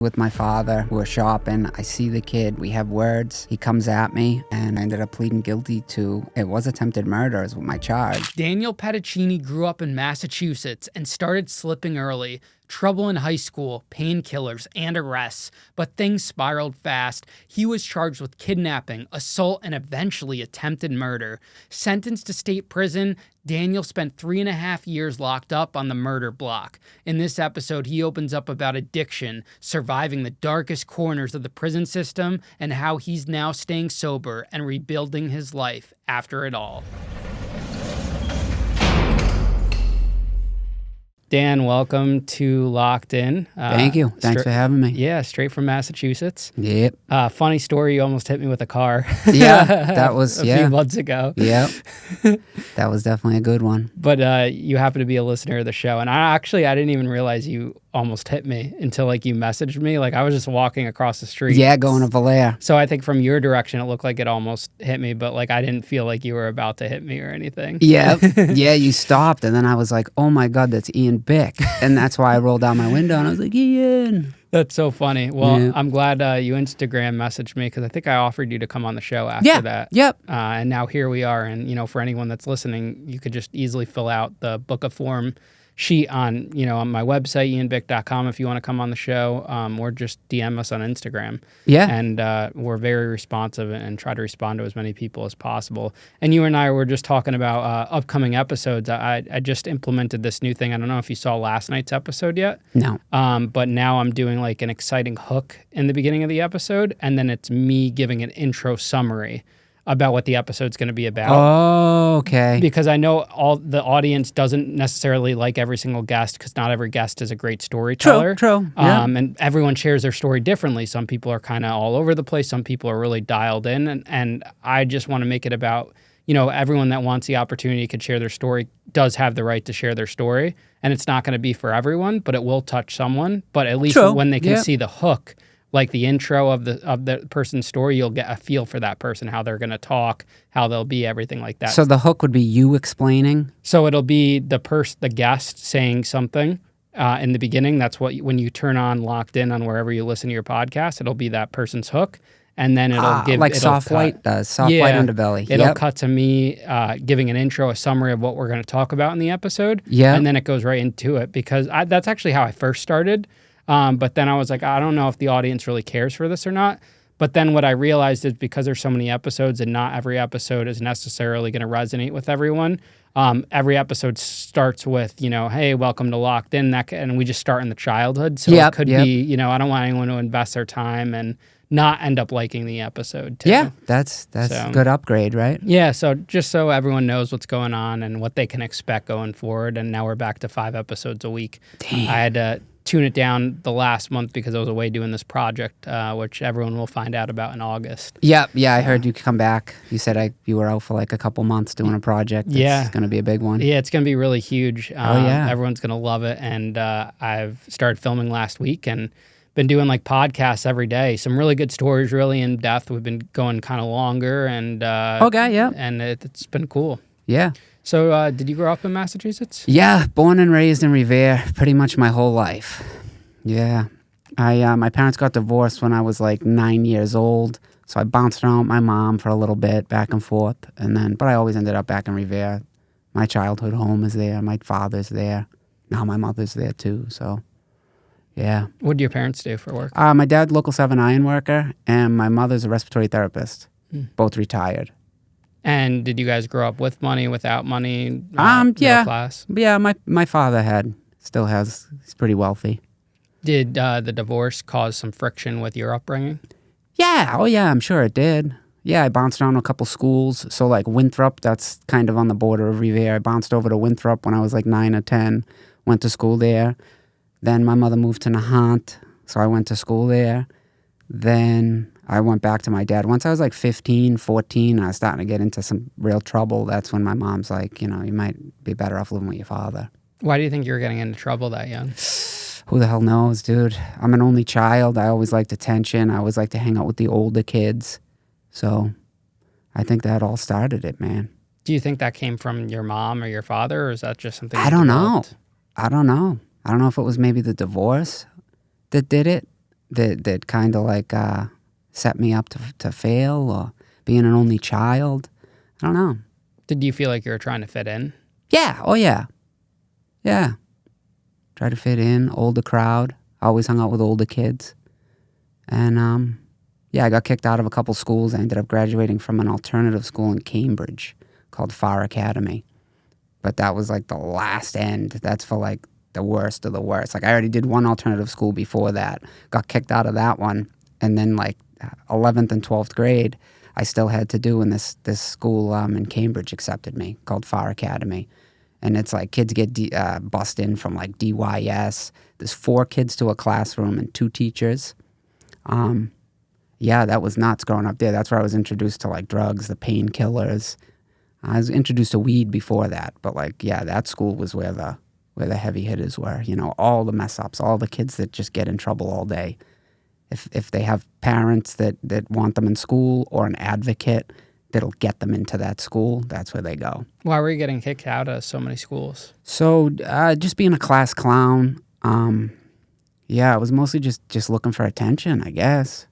with my father. We're shopping. I see the kid. We have words. He comes at me, and I ended up pleading guilty to it was attempted murder is what my charge. Daniel Pedicini grew up in Massachusetts and started slipping early. Trouble in high school, painkillers, and arrests. But things spiraled fast. He was charged with kidnapping, assault, and eventually attempted murder. Sentenced to state prison, Daniel spent 3.5 years locked up on the murder block. In this episode, he opens up about addiction, surviving the darkest corners of the prison system, and how he's now staying sober and rebuilding his life after it all. Dan, welcome to Locked In. Thank you. Thanks for having me. Yeah, straight from Massachusetts. Yep. Funny story, you almost hit me with a car. Yeah, that was, a few months ago. Yep. That was definitely a good one. But you happen to be a listener of the show. And I didn't even realize you almost hit me until you messaged me. I was just walking across the street. Yeah, going to Vallejo. So I think from your direction, it looked like it almost hit me, but I didn't feel like you were about to hit me or anything. Yeah. Yeah, you stopped. And then I was like, oh my God, that's Ian Bick. And that's why I rolled down my window and I was like, Ian. That's so funny. Well, yeah. I'm glad you Instagram messaged me because I think I offered you to come on the show after that. Yep. And now here we are. And, for anyone that's listening, you could just easily fill out the book a form sheet on my website, ianbick.com, if you want to come on the show, or just DM us on Instagram. Yeah. And we're very responsive and try to respond to as many people as possible. And you and I were just talking about upcoming episodes. I just implemented this new thing. I don't know if you saw last night's episode yet. No. But now I'm doing an exciting hook in the beginning of the episode, and then it's me giving an intro summary about what the episode's going to be about. Oh, okay. Because I know all the audience doesn't necessarily like every single guest because not every guest is a great storyteller. True. Yeah. And everyone shares their story differently. Some people are kind of all over the place. Some people are really dialed in. And I just want to make it about, everyone that wants the opportunity could share their story does have the right to share their story. And it's not going to be for everyone, but it will touch someone. But at least when they can see the hook, the intro of the person's story, you'll get a feel for that person, how they're going to talk, how they'll be, everything like that. So the hook would be you explaining? So it'll be the guest saying something in the beginning. That's when you turn on Locked In on wherever you listen to your podcast, it'll be that person's hook. And then it'll give... Soft White does. Soft White Underbelly. It'll cut to me giving an intro, a summary of what we're going to talk about in the episode. Yeah. And then it goes right into it because that's actually how I first started. But then I was like, I don't know if the audience really cares for this or not. But then what I realized is because there's so many episodes and not every episode is necessarily going to resonate with everyone. Every episode starts with, hey, welcome to Locked In. And we just start in the childhood. So it could be, I don't want anyone to invest their time and not end up liking the episode too. Yeah, that's a good upgrade, right? Yeah, so just so everyone knows what's going on and what they can expect going forward. And now we're back to 5 episodes a week. Damn. I had to tune it down the last month because I was away doing this project, which everyone will find out about in August. Yeah, I heard you come back. You said you were out for a couple months doing a project. It's going to be a big one. Yeah, it's going to be really huge. Yeah. Everyone's going to love it. And I've started filming last week and been doing podcasts every day. Some really good stories, really in depth. We've been going kind of longer and and it's been cool. Yeah. So did you grow up in Massachusetts? Yeah, born and raised in Revere pretty much my whole life. Yeah. My parents got divorced when I was 9 years old, so I bounced around with my mom for a little bit, back and forth, but I always ended up back in Revere. My childhood home is there, my father's there, now my mother's there too, so yeah. What do your parents do for work? My dad's local 7 iron worker, and my mother's a respiratory therapist, both retired. And did you guys grow up with money, without money? Middle class? Yeah, my father still has, he's pretty wealthy. Did the divorce cause some friction with your upbringing? Yeah, I'm sure it did. Yeah, I bounced around a couple schools. So Winthrop, that's kind of on the border of Revere. I bounced over to Winthrop when I was 9 or 10, went to school there. Then my mother moved to Nahant, so I went to school there. Then I went back to my dad. Once I was 15, 14, I was starting to get into some real trouble. That's when my mom's you might be better off living with your father. Why do you think you were getting into trouble that young? Who the hell knows, dude? I'm an only child. I always liked attention. I always liked to hang out with the older kids. So I think that all started it, man. Do you think that came from your mom or your father, or is that just something I don't know. I don't know if it was maybe the divorce that did it. that kind of like set me up to fail, or being an only child. I don't know. Did you feel like you were trying to fit in? Yeah. Oh, yeah. Yeah. Try to fit in, older crowd. Always hung out with older kids. And, yeah, I got kicked out of a couple schools. I ended up graduating from an alternative school in Cambridge called Far Academy. But that was like the last end. That's for like the worst of the worst. Like I already did one alternative school before that. Got kicked out of that one. And then like 11th and 12th grade, I still had to do, and this school in Cambridge accepted me, called Far Academy. And it's like kids get bussed in from like DYS. There's 4 kids to a classroom and 2 teachers. Yeah, that was nuts growing up there. That's where I was introduced to like drugs, the painkillers. I was introduced to weed before that, but like, yeah, that school was where the heavy hitters were. You know, all the mess ups, all the kids that just get in trouble all day. If they have parents that want them in school, or an advocate that'll get them into that school, that's where they go. Why were you getting kicked out of so many schools? So just being a class clown. Yeah, I was mostly just looking for attention, I guess.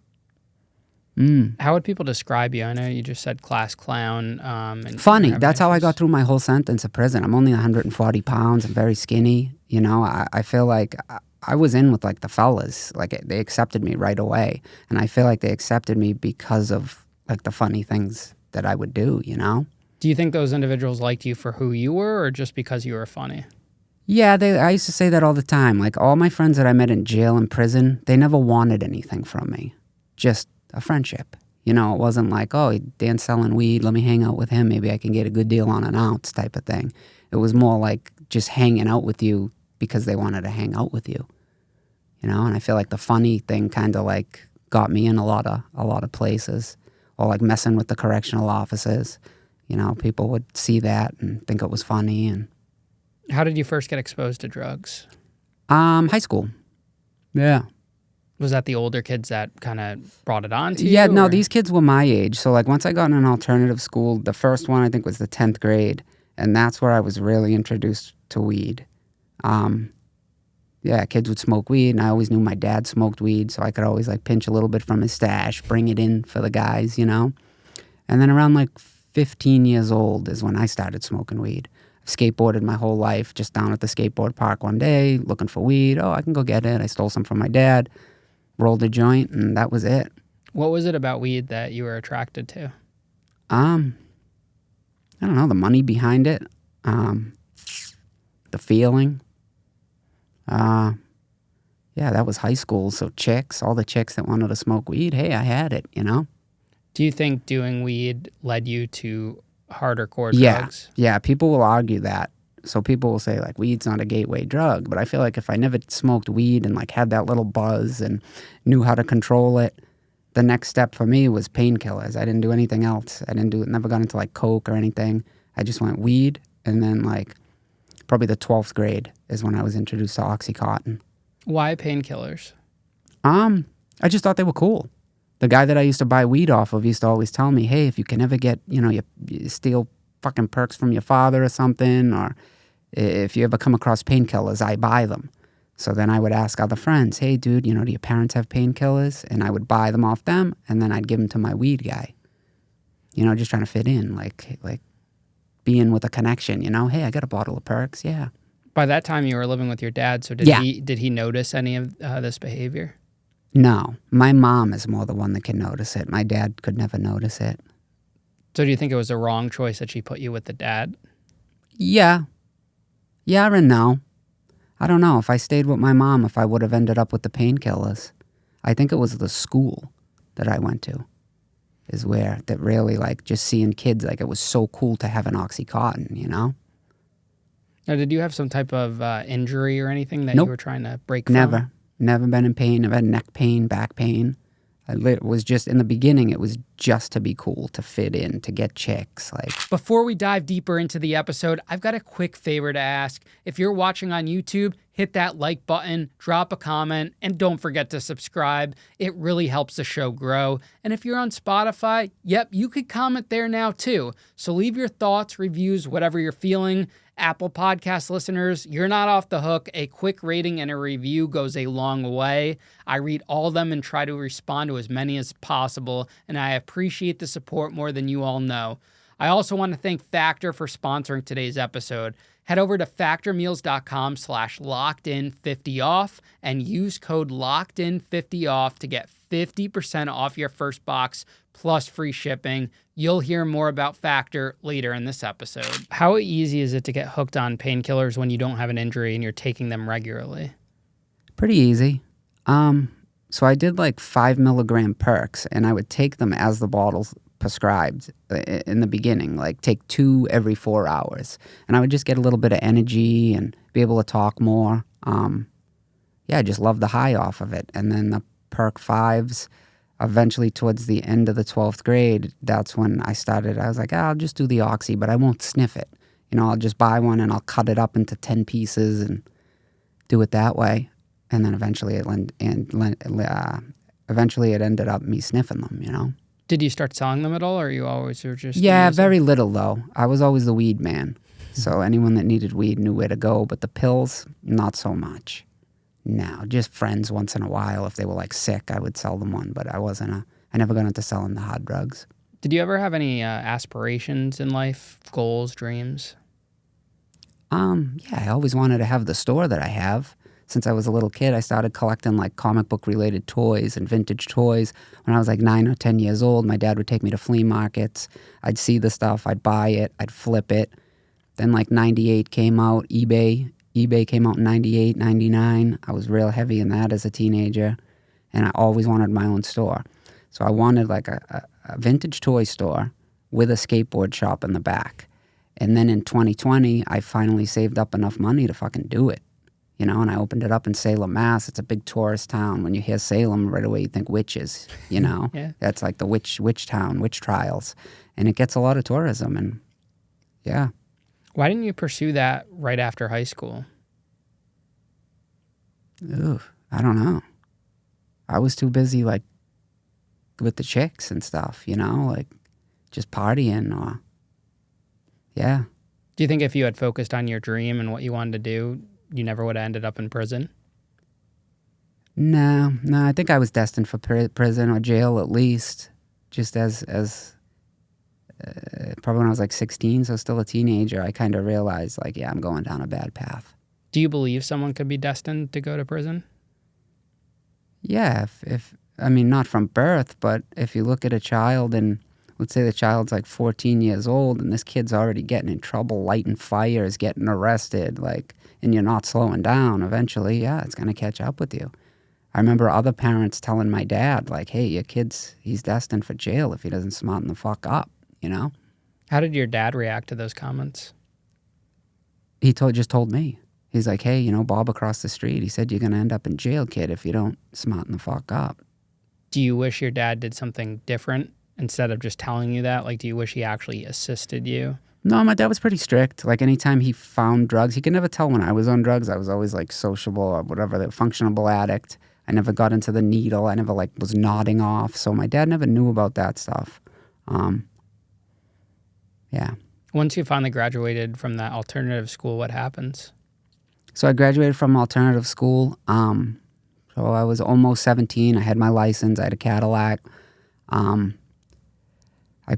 How would people describe you? I know you just said class clown. And funny. That's how I got through my whole sentence of prison. I'm only 140 pounds. I'm very skinny. You know, I feel like I was in with like the fellas. Like they accepted me right away. And I feel like they accepted me because of like the funny things that I would do, you know? Do you think those individuals liked you for who you were, or just because you were funny? Yeah, I used to say that all the time. Like all my friends that I met in jail and prison, they never wanted anything from me. Just a friendship. You know, it wasn't like, oh, Dan's selling weed, let me hang out with him, maybe I can get a good deal on an ounce type of thing. It was more like just hanging out with you because they wanted to hang out with you. You know, and I feel like the funny thing kind of like got me in a lot of places. Or like messing with the correctional officers. You know, people would see that and think it was funny. And how did you first get exposed to drugs? High school. Yeah. Was that the older kids that kind of brought it on to you? Yeah, no, these kids were my age. So like once I got in an alternative school, the first one I think was the 10th grade. And that's where I was really introduced to weed. Yeah, kids would smoke weed, and I always knew my dad smoked weed, so I could always like pinch a little bit from his stash, bring it in for the guys, you know? And then around like 15 years old is when I started smoking weed. I've skateboarded my whole life, just down at the skateboard park one day, looking for weed. Oh, I can go get it. I stole some from my dad, rolled a joint, and that was it. What was it about weed that you were attracted to? I don't know, the money behind it, the feeling. Yeah, that was high school. So chicks, all the chicks that wanted to smoke weed, hey, I had it, you know? Do you think doing weed led you to harder core drugs? Yeah, yeah, people will argue that. So people will say like weed's not a gateway drug, but I feel like if I never smoked weed and like had that little buzz and knew how to control it, the next step for me was painkillers. I didn't do anything else. Never got into like coke or anything. I just went weed, and then like probably the 12th grade is when I was introduced to Oxycontin. Why painkillers? I just thought they were cool. The guy that I used to buy weed off of used to always tell me, hey, if you can ever get, you know, you steal fucking perks from your father or something, or if you ever come across painkillers, I buy them. So then I would ask other friends, hey, dude, you know, do your parents have painkillers? And I would buy them off them, and then I'd give them to my weed guy. You know, just trying to fit in, like being with a connection, you know? Hey, I got a bottle of perks, yeah. By that time, you were living with your dad, so did he notice any of this behavior? No. My mom is more the one that can notice it. My dad could never notice it. So do you think it was a wrong choice that she put you with the dad? Yeah. Yeah and no. I don't know. If I stayed with my mom, if I would have ended up with the painkillers. I think it was the school that I went to is where that really like just seeing kids, like it was so cool to have an Oxycontin, you know? Now, did you have some type of injury or anything that Nope. you were trying to break from? Never been in pain. I've had neck pain, back pain. It was just, in the beginning, it was just to be cool, to fit in, to get chicks. Like, Before we dive deeper into the episode, I've got a quick favor to ask. If you're watching on YouTube, hit that like button, drop a comment, and don't forget to subscribe. It really helps the show grow. And if you're on Spotify, yep, you could comment there now too. So leave your thoughts, reviews, whatever you're feeling. Apple Podcast listeners, you're not off the hook. A quick rating and a review goes a long way. I read all of them and try to respond to as many as possible, and I appreciate the support more than you all know. I also want to thank Factor for sponsoring today's episode. Head over to factormeals.com/lockedin50off and use code LOCKEDIN50off to get 50% off your first box plus free shipping. You'll hear more about Factor later in this episode. How easy is it to get hooked on painkillers when you don't have an injury and you're taking them regularly? pretty easy. So I did like 5 milligram perks, and I would take them as the bottles prescribed in the beginning, like take 2 every 4 hours. And I would just get a little bit of energy and be able to talk more. I just loved the high off of it. And then the perk 5s, eventually towards the end of the 12th grade, that's when I was like, I'll just do the oxy, but I won't sniff it. I'll just buy one and I'll cut it up into 10 pieces and do it that way. And then eventually it ended up me sniffing them, Did you start selling them at all, or you always were just... Yeah, very little, though. I was always the weed man. So anyone that needed weed knew where to go. But the pills, not so much. No, just friends once in a while. If they were, like, sick, I would sell them one. But I never got into selling the hard drugs. Did you ever have any aspirations in life, goals, dreams? I always wanted to have the store that I have. Since I was a little kid, I started collecting like comic book related toys and vintage toys. When I was like 9 or 10 years old, my dad would take me to flea markets. I'd see the stuff, I'd buy it, I'd flip it. Then like 98 came out, eBay came out in 98, 99. I was real heavy in that as a teenager, and I always wanted my own store. So I wanted like a vintage toy store with a skateboard shop in the back. And then in 2020, I finally saved up enough money to fucking do it. And I opened it up in Salem, Mass. It's a big tourist town. When you hear Salem, right away you think witches, Yeah. That's like the witch town, witch trials. And it gets a lot of tourism, and yeah. Why didn't you pursue that right after high school? Ooh, I don't know. I was too busy, like, with the chicks and stuff, like just partying or, yeah. Do you think if you had focused on your dream and what you wanted to do, you never would have ended up in prison? No, I think I was destined for prison or jail at least, just as probably when I was like 16, so still a teenager, I kind of realized like, yeah, I'm going down a bad path. Do you believe someone could be destined to go to prison? Yeah, if I mean, not from birth, but if you look at a child and let's say the child's like 14 years old and this kid's already getting in trouble, lighting fires, getting arrested, like, and you're not slowing down, eventually, yeah, it's going to catch up with you. I remember other parents telling my dad, like, hey, your kid's, he's destined for jail if he doesn't smarten the fuck up, How did your dad react to those comments? He just told me. He's like, hey, Bob across the street, he said you're going to end up in jail, kid, if you don't smarten the fuck up. Do you wish your dad did something different instead of just telling you that? Like, do you wish he actually assisted you? No, my dad was pretty strict. Like, anytime he found drugs, he could never tell when I was on drugs. I was always, like, sociable or whatever, the functional addict. I never got into the needle. I never, like, was nodding off. So my dad never knew about that stuff. Yeah. Once you finally graduated from that alternative school, what happens? So I graduated from alternative school. So I was almost 17. I had my license. I had a Cadillac. I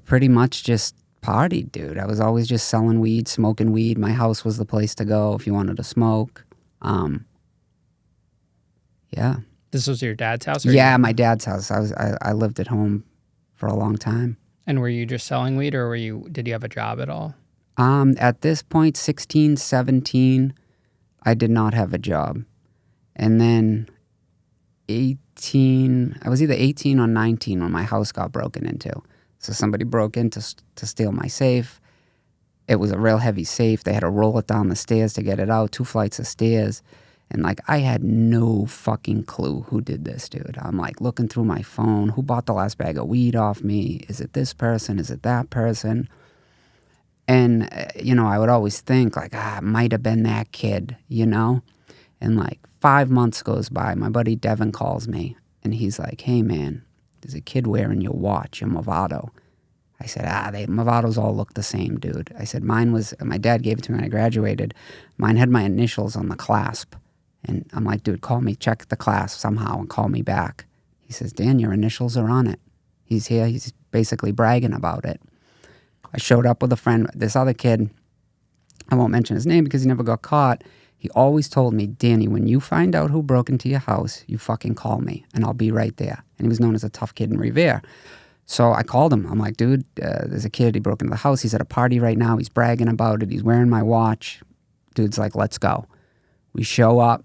pretty much just partied, dude. I was always just selling weed, smoking weed. My house was the place to go if you wanted to smoke. Yeah. This was your dad's house? Yeah, my dad's house. I lived at home for a long time. And were you just selling weed, or did you have a job at all? At this point, 16, 17, I did not have a job. And then 18, I was either 18 or 19 when my house got broken into. So somebody broke in to steal my safe. It was a real heavy safe. They had to roll it down the stairs to get it out, 2 flights of stairs. And like, I had no fucking clue who did this, dude. I'm like looking through my phone. Who bought the last bag of weed off me? Is it this person? Is it that person? And, I would always think like, it might have been that kid, And like 5 months goes by. My buddy Devin calls me and he's like, hey man, there's a kid wearing your watch, your Movado. I said, Movados all look the same, dude. I said, my dad gave it to me when I graduated. Mine had my initials on the clasp. And I'm like, dude, call me, check the clasp somehow and call me back. He says, Dan, your initials are on it. He's here. He's basically bragging about it. I showed up with a friend. This other kid, I won't mention his name because he never got caught. He always told me, Danny, when you find out who broke into your house, you fucking call me and I'll be right there. And he was known as a tough kid in Revere. So I called him. I'm like, dude, there's a kid. He broke into the house. He's at a party right now. He's bragging about it. He's wearing my watch. Dude's like, let's go. We show up.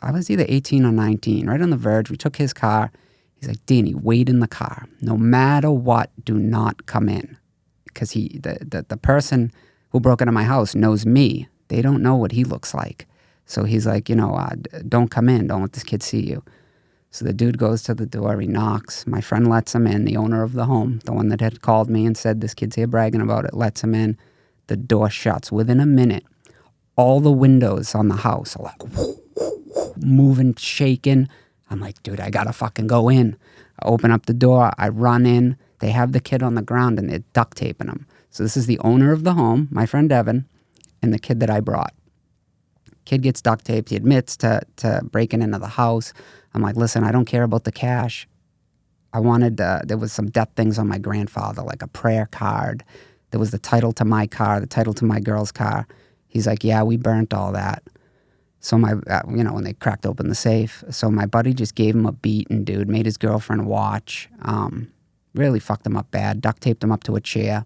I was either 18 or 19, right on the verge. We took his car. He's like, Danny, wait in the car. No matter what, do not come in. Because the person who broke into my house knows me. They don't know what he looks like. So he's like, don't come in. Don't let this kid see you. So the dude goes to the door. He knocks. My friend lets him in, the owner of the home, the one that had called me and said, this kid's here bragging about it, lets him in. The door shuts. Within a minute, all the windows on the house are like, moving, shaking. I'm like, dude, I gotta fucking go in. I open up the door. I run in. They have the kid on the ground and they're duct taping him. So this is the owner of the home, my friend Evan, and the kid that I brought. Kid gets duct taped. He admits to breaking into the house. I'm like, listen, I don't care about the cash. I wanted, there was some death things on my grandfather, like a prayer card. There was the title to my car, the title to my girl's car. He's like, yeah, we burnt all that. So when they cracked open the safe. So my buddy just gave him a beating, dude, made his girlfriend watch. Really fucked him up bad, duct taped him up to a chair,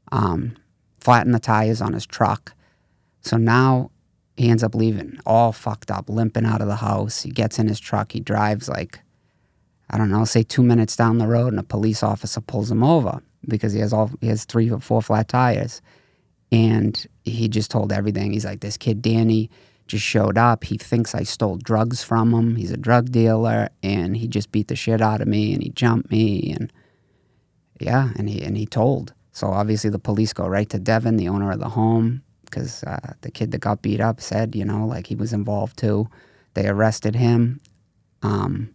flattened the tires on his truck. So now he ends up leaving all fucked up, limping out of the house. He gets in his truck. He drives like, I don't know, say 2 minutes down the road and a police officer pulls him over because he has 3 or 4 flat tires. And he just told everything. He's like, this kid, Danny, just showed up. He thinks I stole drugs from him. He's a drug dealer, and he just beat the shit out of me, and he jumped me, and yeah, and he told. So obviously the police go right to Devin, the owner of the home, because the kid that got beat up said, like he was involved too. They arrested him, and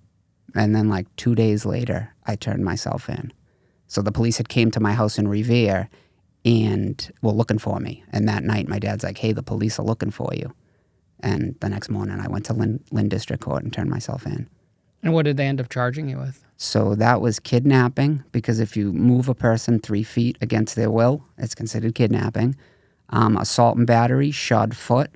then like 2 days later, I turned myself in. So the police had came to my house in Revere and were looking for me. And that night, my dad's like, hey, the police are looking for you. And the next morning, I went to Lynn District Court and turned myself in. And what did they end up charging you with? So that was kidnapping, because if you move a person 3 feet against their will, it's considered kidnapping. Assault and battery, shod foot,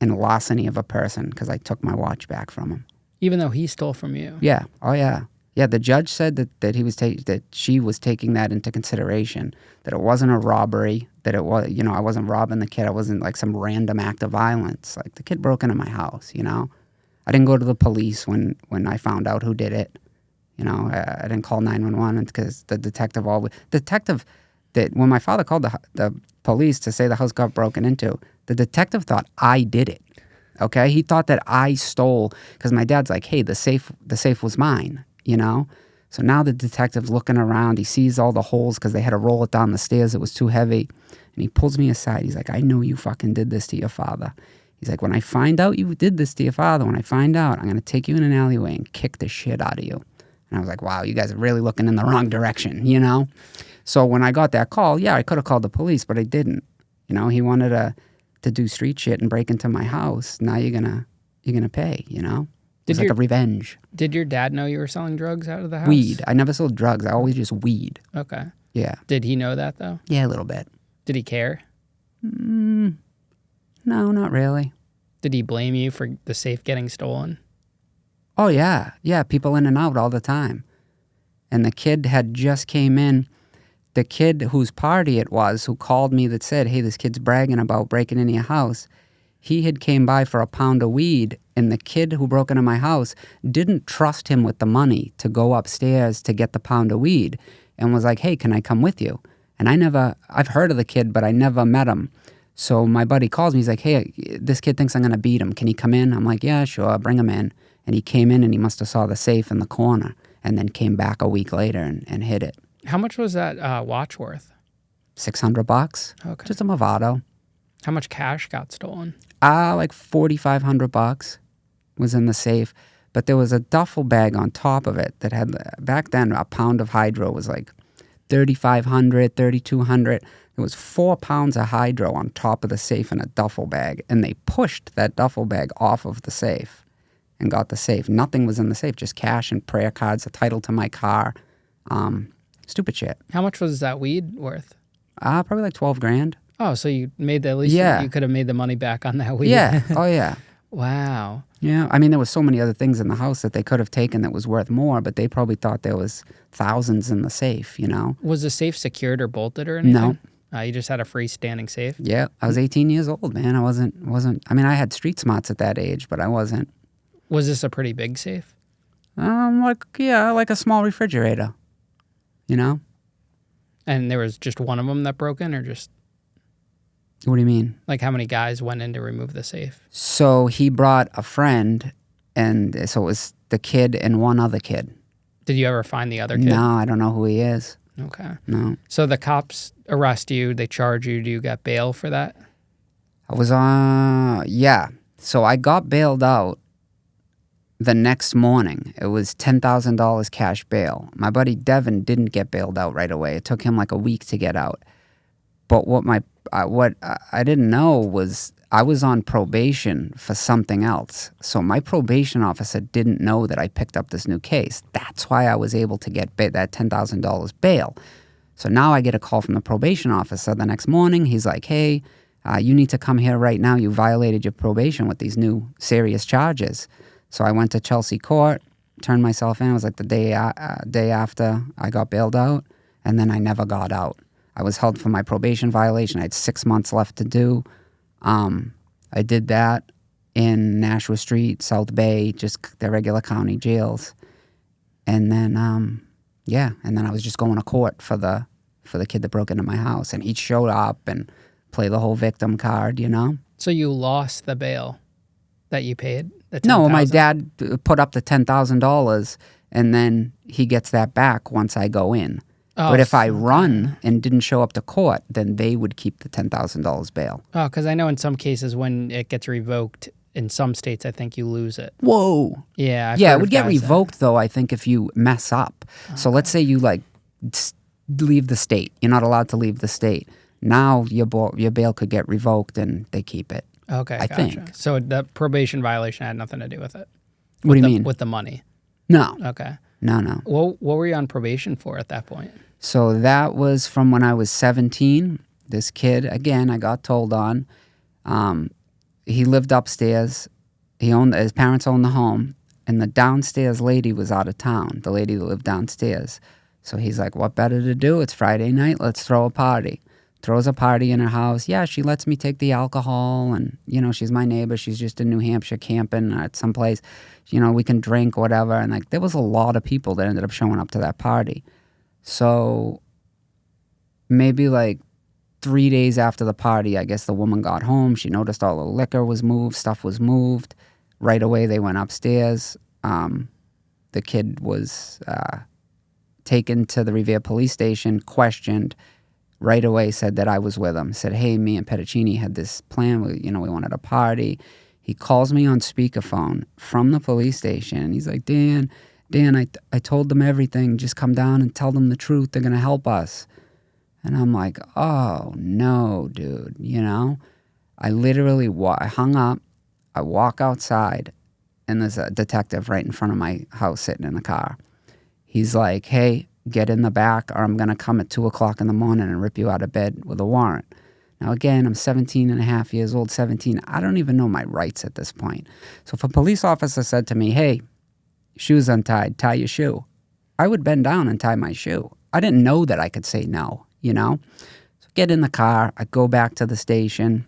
and larceny of a person, because I took my watch back from him. Even though he stole from you? Yeah. Oh, yeah. Yeah, the judge said that he was that she was taking that into consideration, that it wasn't a robbery, that it was, I wasn't robbing the kid. I wasn't like some random act of violence. Like, the kid broke into my house, I didn't go to the police when I found out who did it. I didn't call 911 because the detective that when my father called the police to say the house got broken into, the detective thought I did it. Okay, he thought that I stole, because my dad's like, hey, the safe was mine. So now the detective's looking around. He sees all the holes because they had to roll it down the stairs. It was too heavy. And he pulls me aside. He's like, I know you fucking did this to your father. He's like, when I find out you did this to your father, I'm going to take you in an alleyway and kick the shit out of you. And I was like, wow, you guys are really looking in the wrong direction, So when I got that call, yeah, I could have called the police, but I didn't. He wanted to do street shit and break into my house. Now you're gonna pay, It's like a revenge. Did your dad know you were selling drugs out of the house? Weed. I never sold drugs. I always just weed. Okay. Yeah. Did he know that, though? Yeah, a little bit. Did he care? No, not really. Did he blame you for the safe getting stolen? Oh, yeah. Yeah, people in and out all the time. And the kid had just came in. The kid whose party it was, who called me that said, hey, this kid's bragging about breaking into your house, he had came by for a pound of weed, and the kid who broke into my house didn't trust him with the money to go upstairs to get the pound of weed, and was like, hey, can I come with you? And I've heard of the kid, but I never met him. So my buddy calls me. He's like, hey, this kid thinks I'm going to beat him. Can he come in? I'm like, yeah, sure. Bring him in. And he came in and he must have saw the safe in the corner and then came back a week later and hid it. How much was that watch worth? $600. Okay. Just a Movado. How much cash got stolen? Like $4,500 was in the safe. But there was a duffel bag on top of it that had, back then, a pound of hydro was like $3,500, $3,200. There was 4 pounds of hydro on top of the safe in a duffel bag. And they pushed that duffel bag off of the safe and got the safe. Nothing was in the safe, just cash and prayer cards, a title to my car. Stupid shit. How much was that weed worth? Probably like $12,000. Oh, so you made at least you could have made the money back on that weed. Yeah. Oh, yeah. Wow. Yeah. I mean, there was so many other things in the house that they could have taken that was worth more, but they probably thought there was thousands in the safe, you know? Was the safe secured or bolted or anything? No. You just had a freestanding safe? Yeah. I was 18 years old, man. I wasn't, I mean, I had street smarts at that age, but I wasn't. Was this a pretty big safe? Like a small refrigerator, you know? And there was just one of them that broke in or just... What do you mean? Like how many guys went in to remove the safe? So he brought a friend, and so it was the kid and one other kid. Did you ever find the other kid? No, I don't know who he is. Okay. No. So the cops arrest you, they charge you. Do you get bail for that? I was yeah. So I got bailed out the next morning. It was $10,000 cash bail. My buddy Devin didn't get bailed out right away. It took him like a week to get out. But what I didn't know was I was on probation for something else. So my probation officer didn't know that I picked up this new case. That's why I was able to get that $10,000 bail. So now I get a call from the probation officer the next morning. He's like, hey, you need to come here right now. You violated your probation with these new serious charges. So I went to Chelsea Court, turned myself in. It was like the day after I got bailed out, and then I never got out. I was held for my probation violation. I had 6 months left to do. I did that in Nashua Street, South Bay, just the regular county jails. And then, and then I was just going to court for the kid that broke into my house. And he showed up and played the whole victim card, you know? So you lost the bail that you paid? The No, my dad put up the $10,000, and then he gets that back once I go in. Oh, but if I run and didn't show up to court, then they would keep the $10,000 bail. Oh, because I know in some cases when it gets revoked, in some states, I think you lose it. Whoa. Yeah. Yeah, it would get revoked, though, I think, if you mess up. Okay. So let's say you, like, leave the state. You're not allowed to leave the state. Now your bail could get revoked, and they keep it. Okay, I think. So the probation violation had nothing to do with it? What do you mean? With the money? No. Okay. No. Well, what were you on probation for at that point? So that was from when I was 17. This kid, again, I got told on. He lived upstairs. His parents owned the home, and the downstairs lady was out of town, the lady that lived downstairs. So he's like, what better to do? It's Friday night. Let's throw a party. Throws a party in her house. Yeah, she lets me take the alcohol, and, you know, she's my neighbor. She's just in New Hampshire camping at some place. You know, we can drink, whatever. And, like, there was a lot of people that ended up showing up to that party. So maybe like 3 days after the party, I guess the woman got home. She noticed all the liquor was moved, stuff was moved. Right away, they went upstairs. The kid was taken to the Revere police station, questioned. Right away said that I was with him. Said, hey, me and Pedicini had this plan. We wanted a party. He calls me on speakerphone from the police station. He's like, Dan, I told them everything. Just come down and tell them the truth. They're going to help us. And I'm like, oh, no, dude, you know? I literally I hung up. I walk outside, and there's a detective right in front of my house sitting in the car. He's like, hey, get in the back, or I'm going to come at 2 o'clock in the morning and rip you out of bed with a warrant. Now, again, I'm 17 and a half years old, 17. I don't even know my rights at this point. So if a police officer said to me, hey, shoes untied, tie your shoe, I would bend down and tie my shoe. I didn't know that I could say no, you know? So get in the car. I go back to the station.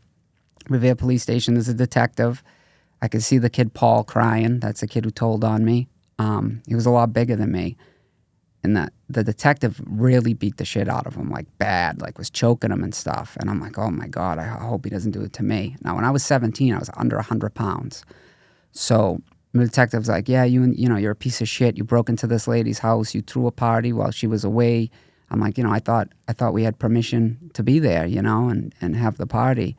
Revere Police Station, there's a detective. I could see the kid Paul crying. That's the kid who told on me. He was a lot bigger than me. And the detective really beat the shit out of him, like bad, like was choking him and stuff. And I'm like, oh my God, I hope he doesn't do it to me. Now, when I was 17, I was under 100 pounds. So the detective's like, yeah, you're a piece of shit. You broke into this lady's house. You threw a party while she was away. I'm like, I thought we had permission to be there, and have the party.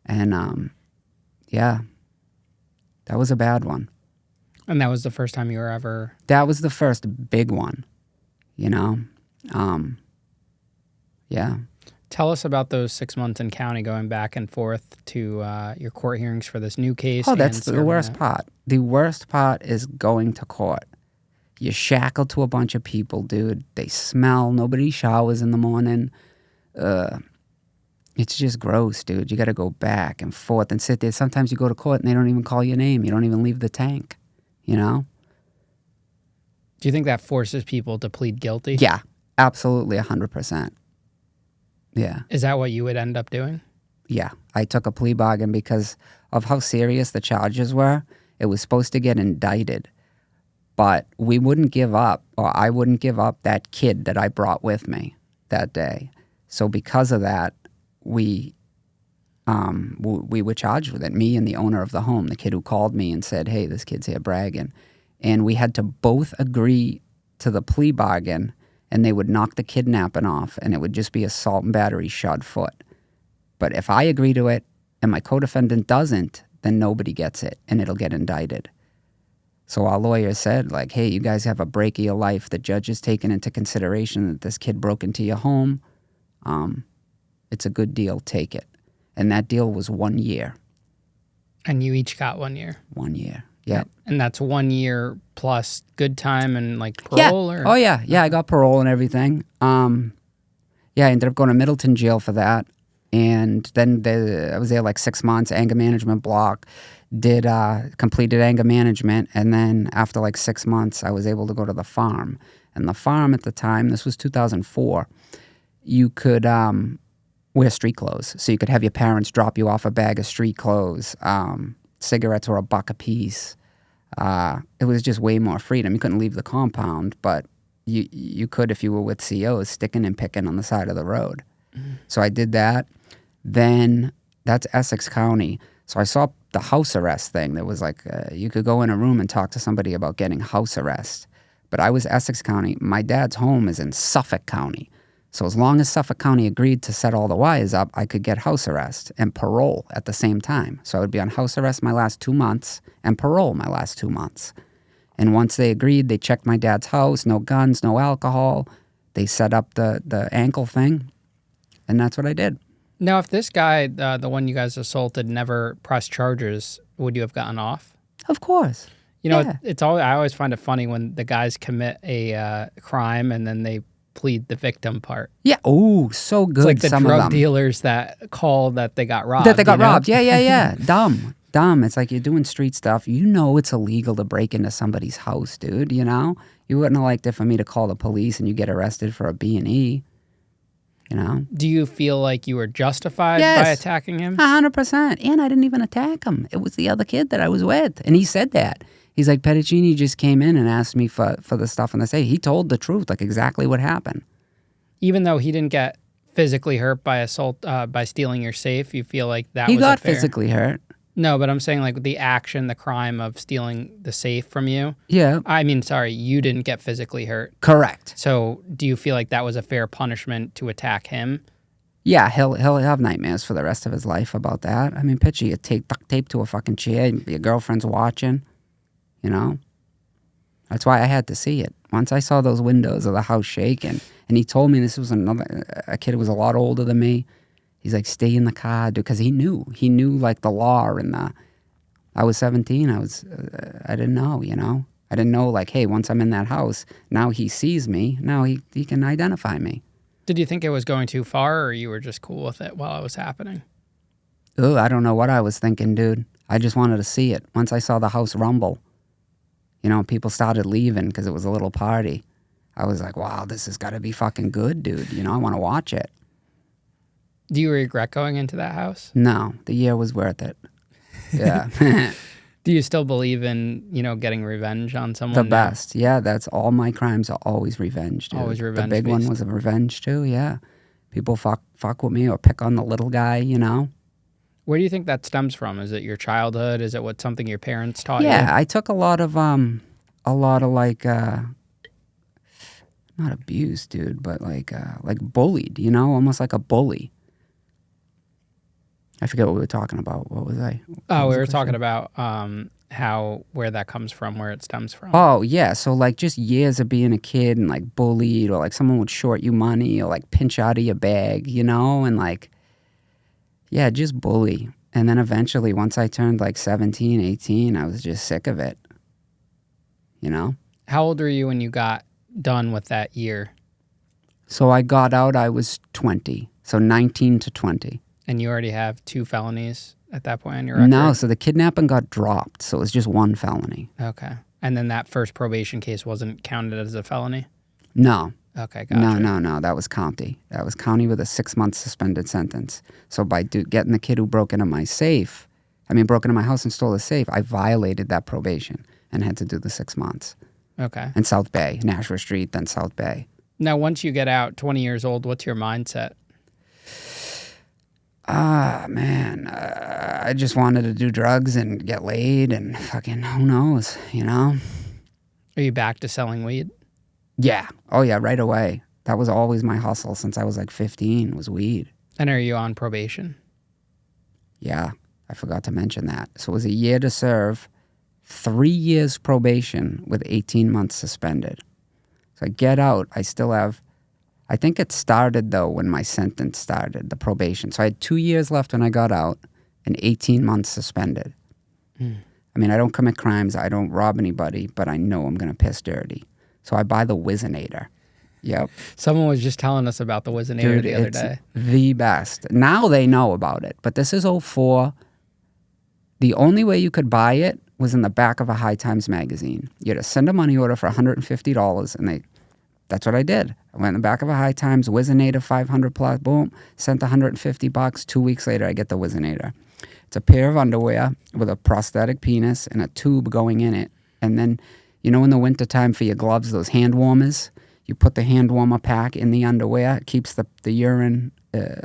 And yeah, that was a bad one. And that was the first time you were ever... That was the first big one, yeah. Tell us about those 6 months in county going back and forth to your court hearings for this new case. Oh, that's the worst part. The worst part is going to court. You're shackled to a bunch of people, dude. They smell. Nobody showers in the morning. It's just gross, dude. You got to go back and forth and sit there. Sometimes you go to court and they don't even call your name. You don't even leave the tank, Do you think that forces people to plead guilty? Yeah, absolutely, 100%. Yeah. Is that what you would end up doing? Yeah. I took a plea bargain because of how serious the charges were. It was supposed to get indicted. But we wouldn't give up, or I wouldn't give up that kid that I brought with me that day. So because of that, we were charged with it. Me and the owner of the home, the kid who called me and said, hey, this kid's here bragging. And we had to both agree to the plea bargain, and they would knock the kidnapping off, and it would just be assault and battery shod foot. But if I agree to it and my co-defendant doesn't, then nobody gets it, and it'll get indicted. So our lawyer said, like, hey, you guys have a break of your life. The judge is taking into consideration that this kid broke into your home. It's a good deal. Take it. And that deal was 1 year. And you each got 1 year? 1 year, yeah. And that's 1 year plus good time and, like, parole? Yeah. Or? Oh, yeah. Yeah, I got parole and everything. Yeah, I ended up going to Middleton jail for that. And then I was there like 6 months, anger management block. Completed anger management, and then after like 6 months, I was able to go to the farm. And the farm at the time, this was 2004, you could wear street clothes. So you could have your parents drop you off a bag of street clothes. Cigarettes were $1 a piece. It was just way more freedom. You couldn't leave the compound, but you could if you were with COs, sticking and picking on the side of the road. So I did that. Then that's Essex County. So I saw the house arrest thing. There was like, you could go in a room and talk to somebody about getting house arrest. But I was Essex County. My dad's home is in Suffolk County. So as long as Suffolk County agreed to set all the wires up, I could get house arrest and parole at the same time. So I would be on house arrest my last 2 months and parole my last 2 months. And once they agreed, they checked my dad's house, no guns, no alcohol. They set up the ankle thing, and that's what I did. Now, if this guy, the one you guys assaulted, never pressed charges, would you have gotten off? Of course. Yeah. I always find it funny when the guys commit a crime and then they plead the victim part. Yeah. Oh, so good. It's like the drug dealers that call that they got robbed. That they got robbed. Yeah. Dumb. It's like you're doing street stuff. You know it's illegal to break into somebody's house, dude, You wouldn't have liked it for me to call the police and you get arrested for a B&E. Do you feel like you were justified by attacking him? 100%. And I didn't even attack him. It was the other kid that I was with. And he said that. He's like, Pedicini just came in and asked me for the stuff in the safe. He told the truth, like exactly what happened. Even though he didn't get physically hurt by assault, by stealing your safe, you feel like that he was got physically hurt. No, but I'm saying like the action, the crime of stealing the safe from you. Yeah. I mean, sorry, you didn't get physically hurt. Correct. So do you feel like that was a fair punishment to attack him? Yeah, he'll have nightmares for the rest of his life about that. I mean, picture you duct tape to a fucking chair, your girlfriend's watching, That's why I had to see it. Once I saw those windows of the house shaking, and he told me this was a kid who was a lot older than me. He's like, stay in the car, dude, because he knew like the law and I was 17. I didn't know, I didn't know like, hey, once I'm in that house, now he sees me. Now he can identify me. Did you think it was going too far, or you were just cool with it while it was happening? Oh, I don't know what I was thinking, dude. I just wanted to see it. Once I saw the house rumble, people started leaving because it was a little party. I was like, wow, this has got to be fucking good, dude. I want to watch it. Do you regret going into that house? No, the year was worth it. Yeah. Do you still believe in, getting revenge on someone? The now? best. Yeah, that's all my crimes are always revenge, dude. Always The big one revenge-based. was a revenge too, yeah. People fuck with me or pick on the little guy, Where do you think that stems from? Is it your childhood? Is it something your parents taught you? Yeah, I took a lot of like not abuse, dude, but like bullied, almost like a bully. I forget what we were talking about. What was I? Oh, we were talking about where that comes from, where it stems from. Oh, yeah. So, like, just years of being a kid and, like, bullied, or, like, someone would short you money or, like, pinch out of your bag, and, like, yeah, just bully. And then eventually, once I turned, like, 17, 18, I was just sick of it, How old were you when you got done with that year? So I got out, I was 20. So 19 to 20. And you already have 2 felonies at that point on your record? No, so the kidnapping got dropped. So it was just 1 felony. Okay. And then that first probation case wasn't counted as a felony? No. Okay, gotcha. No. That was county. That was county with a 6-month suspended sentence. So by getting the kid who broke into my house and stole the safe, I violated that probation and had to do the 6 months. Okay. In South Bay, Nashua Street, then South Bay. Now, once you get out, 20 years old, what's your mindset? Man, I just wanted to do drugs and get laid and fucking who knows, Are you back to selling weed? Yeah. Oh, yeah, right away. That was always my hustle since I was like 15, was weed. And are you on probation? Yeah, I forgot to mention that. So it was a year to serve, 3 years probation with 18 months suspended. So I get out, I still have, I think it started though when my sentence started, the probation. So I had 2 years left when I got out and 18 months suspended. I mean, I don't commit crimes, I don't rob anybody, but I know I'm going to piss dirty. So I buy the Wizanator. Yep. Someone was just telling us about the Wizanator the other day. The best. Now they know about it, but this is '04. The only way you could buy it was in the back of a High Times magazine. You had to send a money order for $150, and that's what I did. I went in the back of a High Times, Wizanator 500 plus, boom, sent $150. 2 weeks later, I get the Wizanator. It's a pair of underwear with a prosthetic penis and a tube going in it. And then, in the wintertime for your gloves, those hand warmers, you put the hand warmer pack in the underwear. It keeps the urine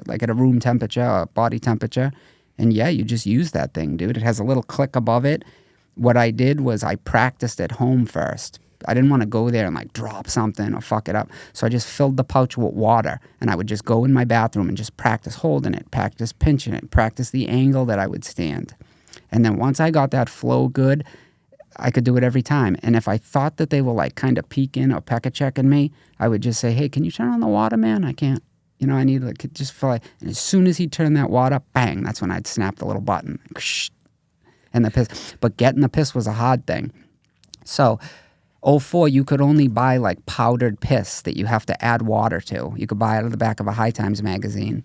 like at a room temperature or body temperature. And yeah, you just use that thing, dude. It has a little click above it. What I did was I practiced at home first. I didn't want to go there and like drop something or fuck it up. So I just filled the pouch with water, and I would just go in my bathroom and just practice holding it, practice pinching it, practice the angle that I would stand. And then once I got that flow good, I could do it every time. And if I thought that they were like kind of peeking or pecker checking me, I would just say, hey, can you turn on the water, man? I can't. I need to just feel like, and as soon as he turned that water, bang, that's when I'd snap the little button. And the piss. But getting the piss was a hard thing. So, '04, you could only buy like powdered piss that you have to add water to. You could buy it out of the back of a High Times magazine.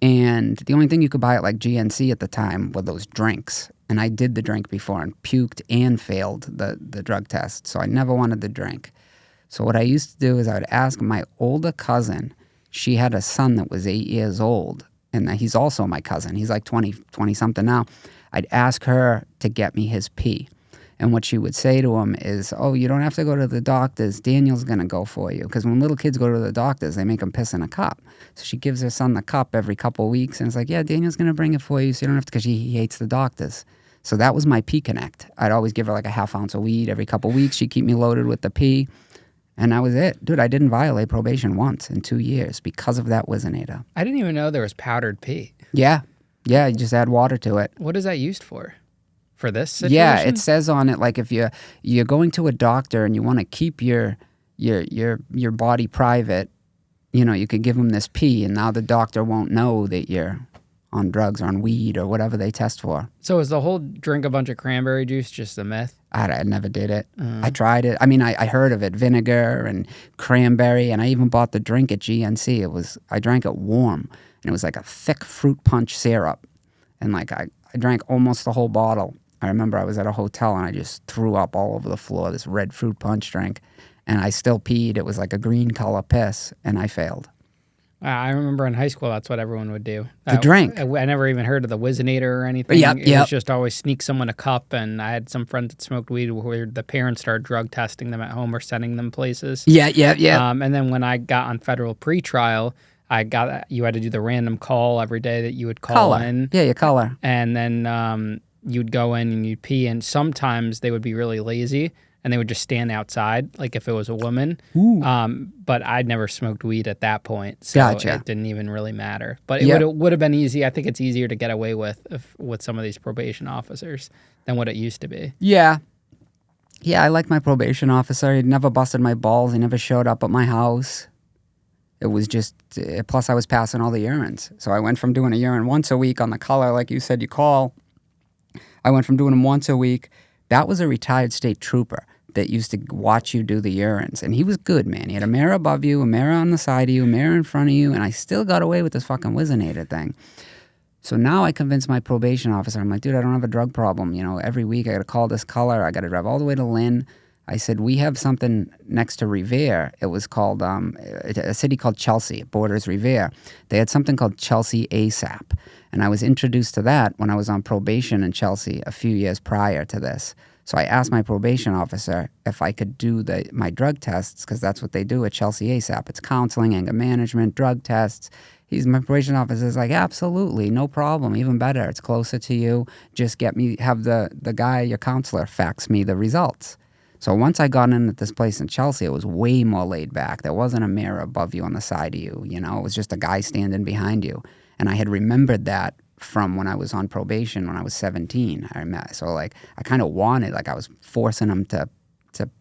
And the only thing you could buy at like GNC at the time were those drinks. And I did the drink before and puked and failed the drug test. So I never wanted the drink. So what I used to do is I would ask my older cousin. She had a son that was 8 years old. And he's also my cousin. He's like 20-something now. I'd ask her to get me his pee. And what she would say to him is, oh, you don't have to go to the doctors. Daniel's going to go for you. Because when little kids go to the doctors, they make them piss in a cup. So she gives her son the cup every couple of weeks. And it's like, yeah, Daniel's going to bring it for you. So you don't have to, because he hates the doctors. So that was my pee connect. I'd always give her like a half ounce of weed every couple of weeks. She'd keep me loaded with the pee. And that was it. Dude, I didn't violate probation once in 2 years because of that Wizanator. I didn't even know there was powdered pee. Yeah. Yeah, you just add water to it. What is that used for? For this situation? Yeah, it says on it, like if you're going to a doctor and you want to keep your body private, you could give them this pee, and now the doctor won't know that you're on drugs or on weed or whatever they test for. So is the whole drink a bunch of cranberry juice just a myth? I never did it. I tried it. I mean, I heard of it, vinegar and cranberry, and I even bought the drink at GNC. I drank it warm, and it was like a thick fruit punch syrup, and like I drank almost the whole bottle. I remember I was at a hotel and I just threw up all over the floor, this red fruit punch drink, and I still peed. It was like a green color piss, and I failed. I remember in high school, that's what everyone would do. The drink. I never even heard of the Wizanator or anything. Yep, It yep. was just always sneak someone a cup, and I had some friends that smoked weed where the parents started drug testing them at home or sending them places. Yeah. And then when I got on federal pretrial, you had to do the random call every day that you would call in. Yeah, your color. And then you'd go in and you'd pee, and sometimes they would be really lazy and they would just stand outside, like if it was a woman. But I'd never smoked weed at that point, so Gotcha. it didn't even really matter. But it would have been easy. I think it's easier to get away with some of these probation officers than what it used to be. Yeah. Yeah, I like my probation officer. He never busted my balls. He never showed up at my house. It was just, plus I was passing all the urines. So I went from doing a urine once a week on the color, like you said, you call. I went from doing them once a week. That was a retired state trooper that used to watch you do the urines. And he was good, man. He had a mirror above you, a mirror on the side of you, a mirror in front of you, and I still got away with this fucking Wizanator thing. So now I convinced my probation officer, I'm like, dude, I don't have a drug problem. You know, every week I got to call this color. I got to drive all the way to Lynn. I said, we have something next to Revere. It was called, a city called Chelsea. It borders Revere. They had something called Chelsea ASAP. And I was introduced to that when I was on probation in Chelsea a few years prior to this. So I asked my probation officer if I could do my drug tests, because that's what they do at Chelsea ASAP. It's counseling, anger management, drug tests. My probation officer is like, absolutely, no problem, even better. It's closer to you. Just have the guy, your counselor, fax me the results. So once I got in at this place in Chelsea, it was way more laid back. There wasn't a mirror above you on the side of you, you know. It was just a guy standing behind you. And I had remembered that from when I was on probation when I was 17. So, like, I kind of wanted, like, I was forcing him to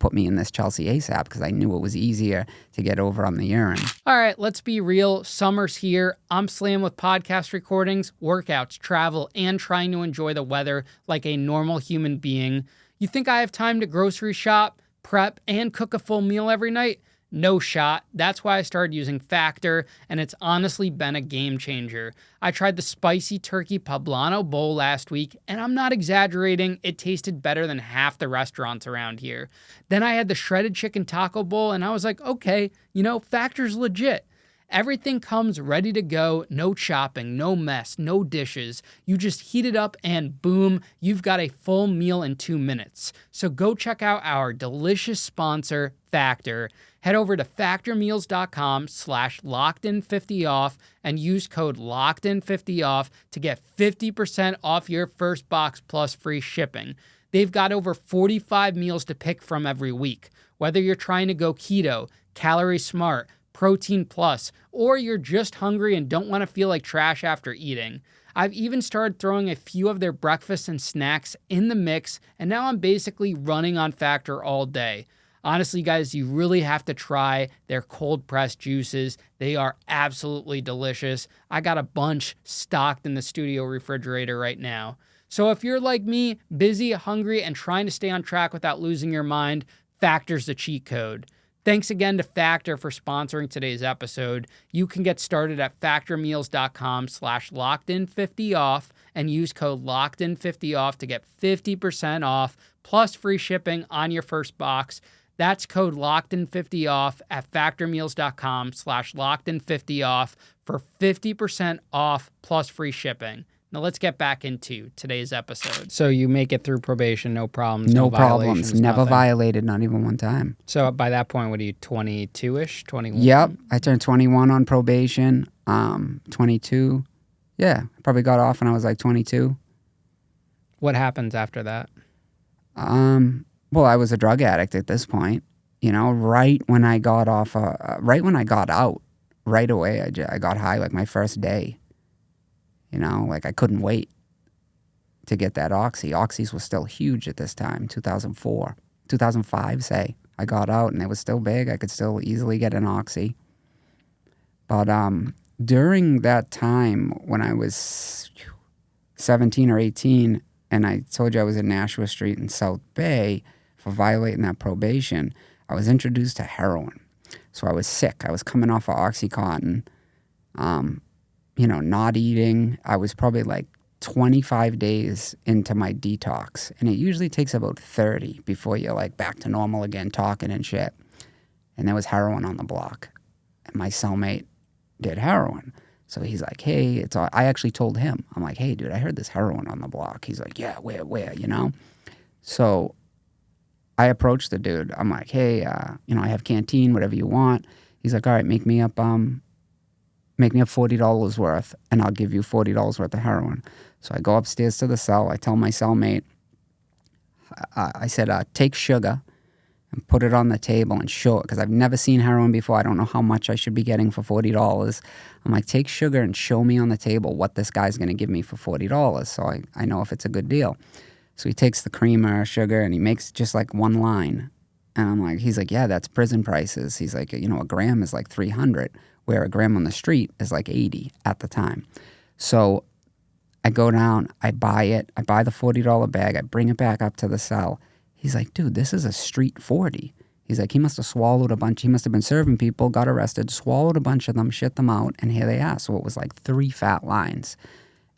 put me in this Chelsea ASAP because I knew it was easier to get over on the urine. All right, let's be real. Summer's here. I'm slammed with podcast recordings, workouts, travel, and trying to enjoy the weather like a normal human being. You think I have time to grocery shop, prep, and cook a full meal every night? No shot. That's why I started using Factor, and it's honestly been a game changer. I tried the spicy turkey poblano bowl last week, and I'm not exaggerating, it tasted better than half the restaurants around here. Then I had the shredded chicken taco bowl, and I was like, okay, Factor's legit. Everything comes ready to go, no chopping, no mess, no dishes. You just heat it up and boom, you've got a full meal in 2 minutes. So go check out our delicious sponsor, Factor. Head over to factormeals.com/lockedin50off and use code LOCKEDIN50off to get 50% off your first box plus free shipping. They've got over 45 meals to pick from every week. Whether you're trying to go keto, calorie smart, protein plus, or you're just hungry and don't want to feel like trash after eating. I've even started throwing a few of their breakfasts and snacks in the mix, and now I'm basically running on Factor all day. Honestly, guys, you really have to try their cold-pressed juices. They are absolutely delicious. I got a bunch stocked in the studio refrigerator right now. So if you're like me, busy, hungry, and trying to stay on track without losing your mind, Factor's the cheat code. Thanks again to Factor for sponsoring today's episode. You can get started at factormeals.com/lockedin50off and use code LOCKEDIN50off to get 50% off plus free shipping on your first box. That's code LOCKEDIN50off at factormeals.com/lockedin50off for 50% off plus free shipping. Now let's get back into today's episode. So you make it through probation, no problems, No problems, never nothing. violated, not even one time. So by that point, what are you, 22-ish, 21? Yep, I turned 21 on probation, 22. Yeah, probably got off when I was like 22. What happens after that? Well, I was a drug addict at this point. Right when I got off, right when I got out, right away, I got high like my first day. Like I couldn't wait to get that oxy. Oxys was still huge at this time, 2004, 2005, say. I got out and they were still big. I could still easily get an oxy. But during that time when I was 17 or 18, and I told you I was in Nashua Street in South Bay for violating that probation, I was introduced to heroin. So I was sick. I was coming off of Oxycontin. Not eating. I was probably like 25 days into my detox. And it usually takes about 30 before you're like back to normal again, talking and shit. And there was heroin on the block. And my cellmate did heroin. So he's like, hey, it's all, I actually told him, I'm like, hey, dude, I heard this heroin on the block. He's like, yeah, where, you know? So I approached the dude. I'm like, hey, I have canteen, whatever you want. He's like, all right, make me up $40 worth, and I'll give you $40 worth of heroin. So I go upstairs to the cell. I tell my cellmate, I said, take sugar and put it on the table and show it, because I've never seen heroin before. I don't know how much I should be getting for $40. I'm like, take sugar and show me on the table what this guy's going to give me for $40, so I know if it's a good deal. So he takes the creamer, sugar, and he makes just like one line. And I'm like, he's like, yeah, that's prison prices. He's like, a gram is like $300, where a gram on the street is like $80 at the time. So I go down, I buy it. I buy the $40 bag. I bring it back up to the cell. He's like, dude, this is a street 40. He's like, he must have swallowed a bunch. He must have been serving people, got arrested, swallowed a bunch of them, shit them out, and here they are. So it was like 3 fat lines.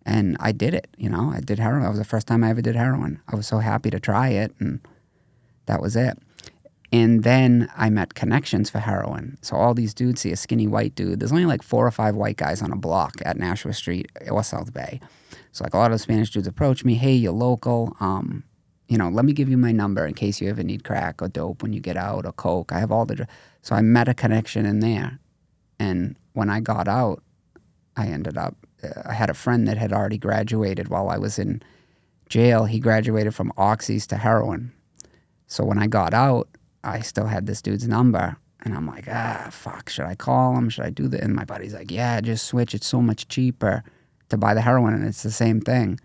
And I did it, I did heroin. That was the first time I ever did heroin. I was so happy to try it, and that was it. And then I met connections for heroin. So all these dudes see a skinny white dude. There's only like 4 or 5 white guys on a block at Nashua Street or South Bay. So like a lot of the Spanish dudes approach me, hey, you're local. Let me give you my number in case you ever need crack or dope when you get out, or coke. I have all the... So I met a connection in there. And when I got out, I had a friend that had already graduated while I was in jail. He graduated from oxys to heroin. So when I got out, I still had this dude's number. And I'm like, fuck, should I call him? Should I do that? And my buddy's like, yeah, just switch. It's so much cheaper to buy the heroin, and it's the same thing.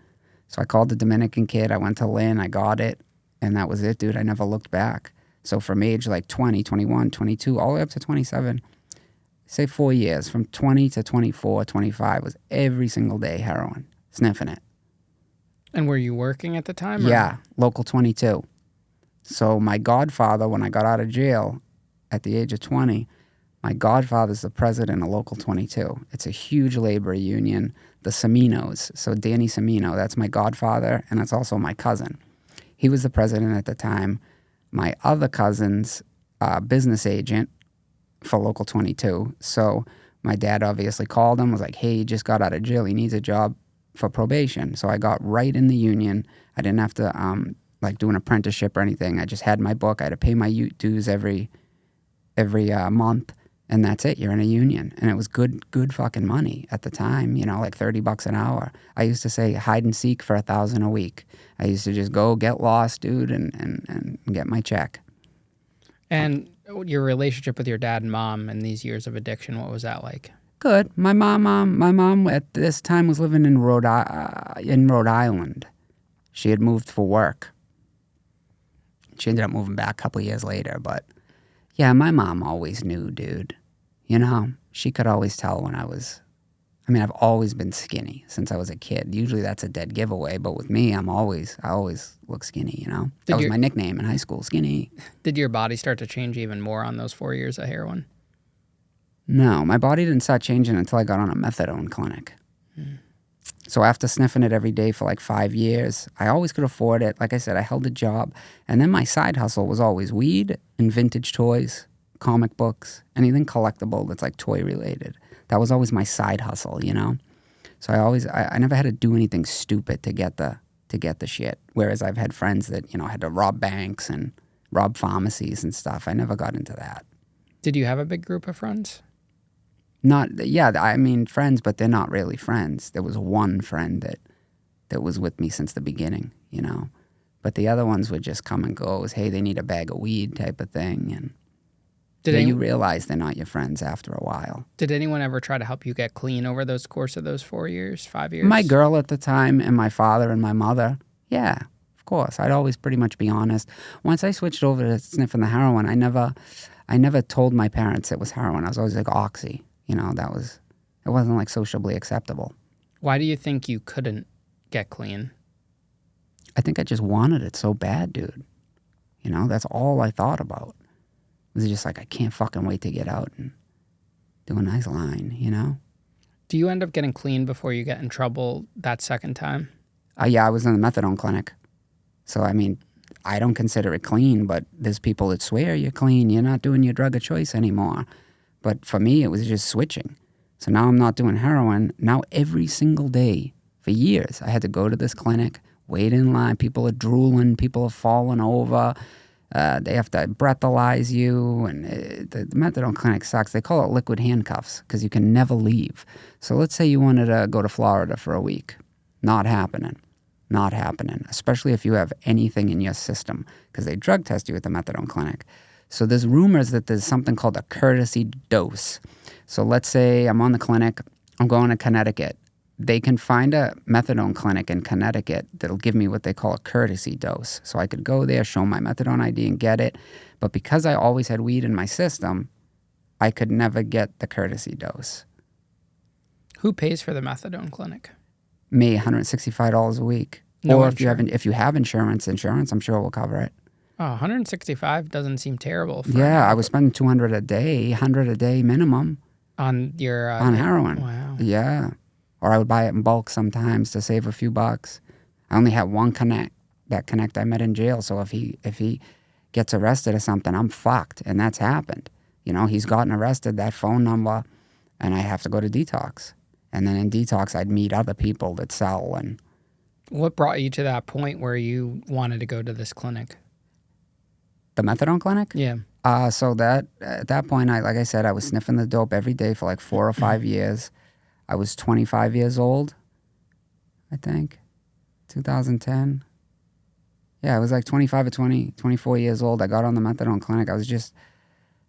So I called the Dominican kid. I went to Lynn. I got it. And that was it, dude. I never looked back. So from age like 20, 21, 22, all the way up to 27, say 4 years, from 20 to 24, 25 was every single day heroin, sniffing it. And were you working at the time? Or? Yeah, local 22. So my godfather, when I got out of jail at the age of 20, my godfather's the president of local 22. It's a huge labor union, the Seminos. So Danny Semino, that's my godfather, and that's also my cousin. He was the president at the time. My other cousin's business agent for local 22. So my dad obviously called him, was like, hey, he just got out of jail. He needs a job for probation. So I got right in the union. I didn't have to do an apprenticeship or anything. I just had my book. I had to pay my dues every month, and that's it. You're in a union. And it was good fucking money at the time, like $30 an hour. I used to say hide and seek for $1,000 a week. I used to just go get lost, dude, and get my check. And your relationship with your dad and mom in these years of addiction, what was that like? Good. My mom at this time was living in Rhode Island. She had moved for work. She ended up moving back a couple years later, but yeah, my mom always knew, dude. She could always tell when I've always been skinny since I was a kid. Usually that's a dead giveaway, but with me, I always look skinny, That was my nickname in high school, skinny. Did your body start to change even more on those 4 years of heroin? No, my body didn't start changing until I got on a methadone clinic. So after sniffing it every day for like 5 years, I always could afford it. Like I said, I held a job. And then my side hustle was always weed and vintage toys, comic books, anything collectible that's like toy related. That was always my side hustle, So I never had to do anything stupid to get the shit. Whereas I've had friends that, had to rob banks and rob pharmacies and stuff. I never got into that. Did you have a big group of friends? Friends, but they're not really friends. There was one friend that was with me since the beginning, But the other ones would just come and go. It was, hey, they need a bag of weed type of thing. And you realize they're not your friends after a while. Did anyone ever try to help you get clean over those course of those 4 years, 5 years? My girl at the time and my father and my mother. Yeah, of course. I'd always pretty much be honest. Once I switched over to sniffing the heroin, I never told my parents it was heroin. I was always like oxy. It wasn't like sociably acceptable. Why do you think you couldn't get clean? I think I just wanted it so bad, dude. That's all I thought about. It was just like, I can't fucking wait to get out and do a nice line, Do you end up getting clean before you get in trouble that second time? Yeah, I was in the methadone clinic. So, I don't consider it clean, but there's people that swear you're clean. You're not doing your drug of choice anymore. But for me, it was just switching. So now I'm not doing heroin. Now every single day for years, I had to go to this clinic, wait in line. People are drooling. People are falling over. They have to breathalyze you. And the methadone clinic sucks. They call it liquid handcuffs because you can never leave. So let's say you wanted to go to Florida for a week. Not happening. Not happening, especially if you have anything in your system because they drug test you at the methadone clinic. So there's rumors that there's something called a courtesy dose. So let's say I'm on the clinic, I'm going to Connecticut. They can find a methadone clinic in Connecticut that'll give me what they call a courtesy dose. So I could go there, show my methadone ID and get it. But because I always had weed in my system, I could never get the courtesy dose. Who pays for the methadone clinic? Me, $165 a week. No or insurance. if you have insurance, I'm sure will cover it. Oh, 165 doesn't seem terrible. I was spending $200 a day, $100 a day minimum on your on heroin. Wow. Yeah, or I would buy it in bulk sometimes to save a few bucks. I only had one connect. That connect I met in jail. So if he gets arrested or something, I'm fucked, and that's happened. You know, he's gotten arrested. That phone number, and I have to go to detox. And then in detox, I'd meet other people that sell. And what brought you to that point where you wanted to go to this clinic? the methadone clinic? Yeah. So that at that point, like I said, I was sniffing the dope every day for like 4 or 5 years. I was 25 years old, I think, 2010. Yeah, I was like 25 or 24 years old. I got on the methadone clinic. I was just,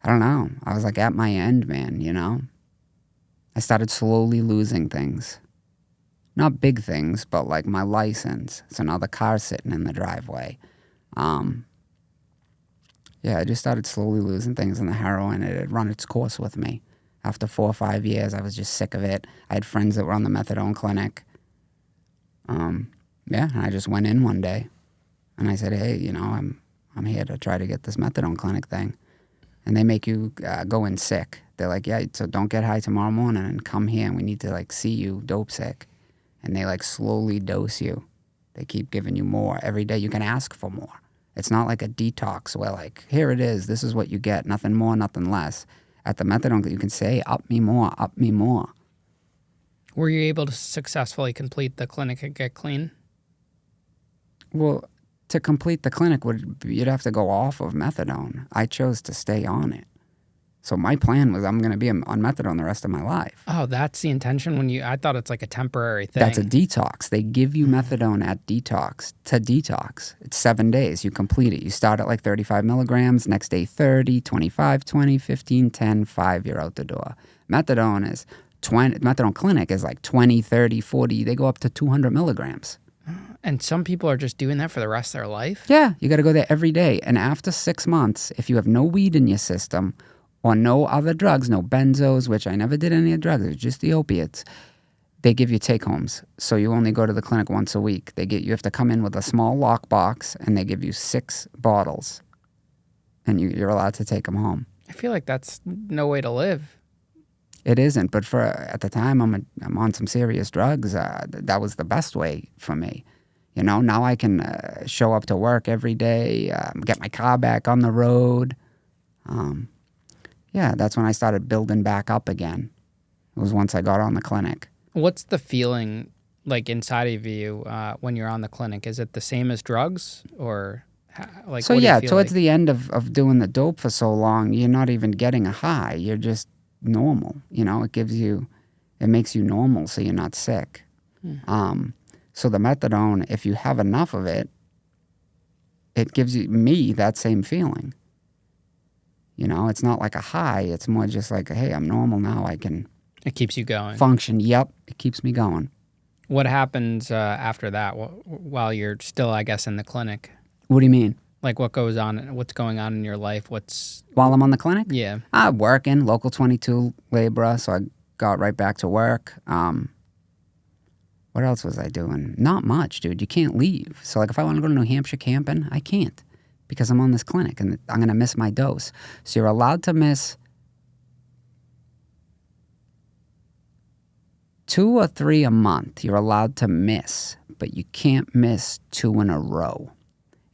I don't know. I was like at my end, man, you know? I started slowly losing things. Not big things, but like my license. So now the car's sitting in the driveway. I just started slowly losing things, and the heroin, it had run its course with me. After 4 or 5 years, I was just sick of it. I had friends that were on the methadone clinic. And I just went in one day, and I said, hey, you know, I'm here to try to get this methadone clinic thing. And they make you go in sick. They're like, yeah, so don't get high tomorrow morning and come here, and we need to like see you dope sick. And they like slowly dose you. They keep giving you more every day. You can ask for more. It's not like a detox where like, here it is, this is what you get, nothing more, nothing less. At the methadone, you can say, up me more, up me more. Were you able to successfully complete the clinic and get clean? Well, to complete the clinic, you'd have to go off of methadone. I chose to stay on it. So my plan was I'm going to be on methadone the rest of my life. Oh, that's the intention I thought it's like a temporary thing. That's a detox. They give you methadone at detox to detox. It's 7 days. You complete it. You start at like 35 milligrams, next day 30, 25, 20, 15, 10, 5, you're out the door. Methadone is 20, methadone clinic is like 20, 30, 40, they go up to 200 milligrams. And some people are just doing that for the rest of their life? Yeah, you got to go there every day. And after 6 months, if you have no weed in your system or no other drugs, no benzos, which I never did any of the drugs, it was just the opiates, they give you take-homes. So you only go to the clinic once a week. You have to come in with a small lockbox, and they give you 6 bottles, and you're allowed to take them home. I feel like that's no way to live. It isn't, but at the time I'm on some serious drugs. That was the best way for me. You know, now I can show up to work every day, get my car back on the road. That's when I started building back up again. It was once I got on the clinic. What's the feeling like inside of you when you're on the clinic? Is it the same as drugs, or like? So what do you feel towards like? the end of doing the dope for so long, you're not even getting a high. You're just normal. You know, it makes you normal, so you're not sick. So the methadone, if you have enough of it, it gives me that same feeling. You know, it's not like a high. It's more just like, hey, I'm normal now. I can. It keeps you going. Function. Yep, it keeps me going. What happens after that while you're still, I guess, in the clinic? What do you mean? Like what goes on? What's going on in your life? While I'm on the clinic? Yeah. I'm working, local 22 laborer, so I got right back to work. What else was I doing? Not much, dude. You can't leave. So like if I want to go to New Hampshire camping, I can't because I'm on this clinic and I'm going to miss my dose. So you're allowed to miss 2 or 3 a month. You're allowed to miss, but you can't miss 2 in a row.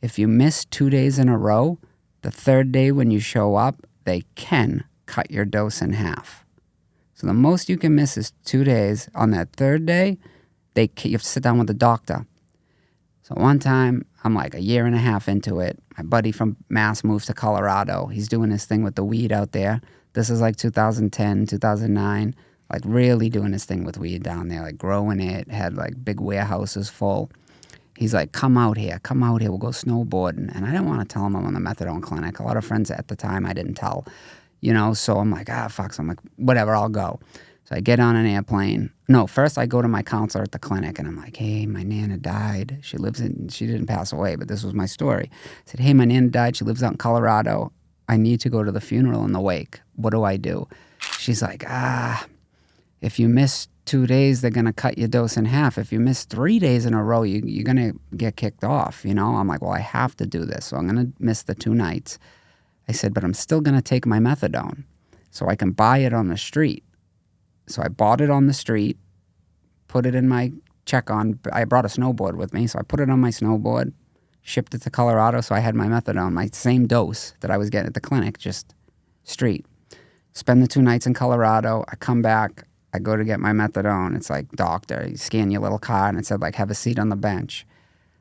If you miss 2 days in a row, the third day when you show up, they can cut your dose in half. So the most you can miss is 2 days. On that third day, you have to sit down with the doctor. So one time, I'm like a year and a half into it. My buddy from Mass moves to Colorado. He's doing his thing with the weed out there. This is like 2010, 2009, like really doing his thing with weed down there, like growing it, had like big warehouses full. He's like, come out here, we'll go snowboarding. And I didn't want to tell him I'm on the methadone clinic. A lot of friends at the time I didn't tell, so I'm like, fuck. So I'm like, whatever, I'll go. So I get on an airplane. No, first I go to my counselor at the clinic and I'm like, hey, my Nana died. She didn't pass away, but this was my story. I said, hey, my Nana died. She lives out in Colorado. I need to go to the funeral and the wake. What do I do? She's like, if you miss 2 days, they're going to cut your dose in half. If you miss 3 days in a row, you're going to get kicked off, I'm like, well, I have to do this. So I'm going to miss the 2 nights. I said, but I'm still going to take my methadone so I can buy it on the street. So I bought it on the street, put it in my check-on. I brought a snowboard with me, so I put it on my snowboard, shipped it to Colorado, so I had my methadone, my same dose that I was getting at the clinic, just street. Spend the 2 nights in Colorado. I come back. I go to get my methadone. It's like, doctor, you scan your little card, and it said, like, have a seat on the bench.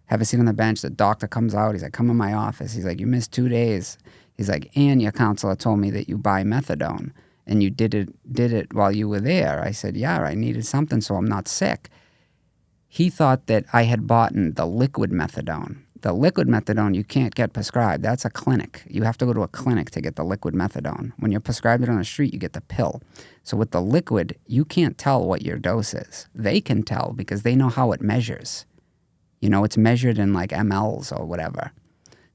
Have a seat on the bench. The doctor comes out. He's like, come in my office. He's like, you missed 2 days. He's like, and your counselor told me that you buy methadone. And you did it while you were there. I said, yeah, I needed something so I'm not sick. He thought that I had bought the liquid methadone. The liquid methadone you can't get prescribed. That's a clinic. You have to go to a clinic to get the liquid methadone. When you're prescribed it on the street, you get the pill. So with the liquid, you can't tell what your dose is. They can tell because they know how it measures. It's measured in like mLs or whatever.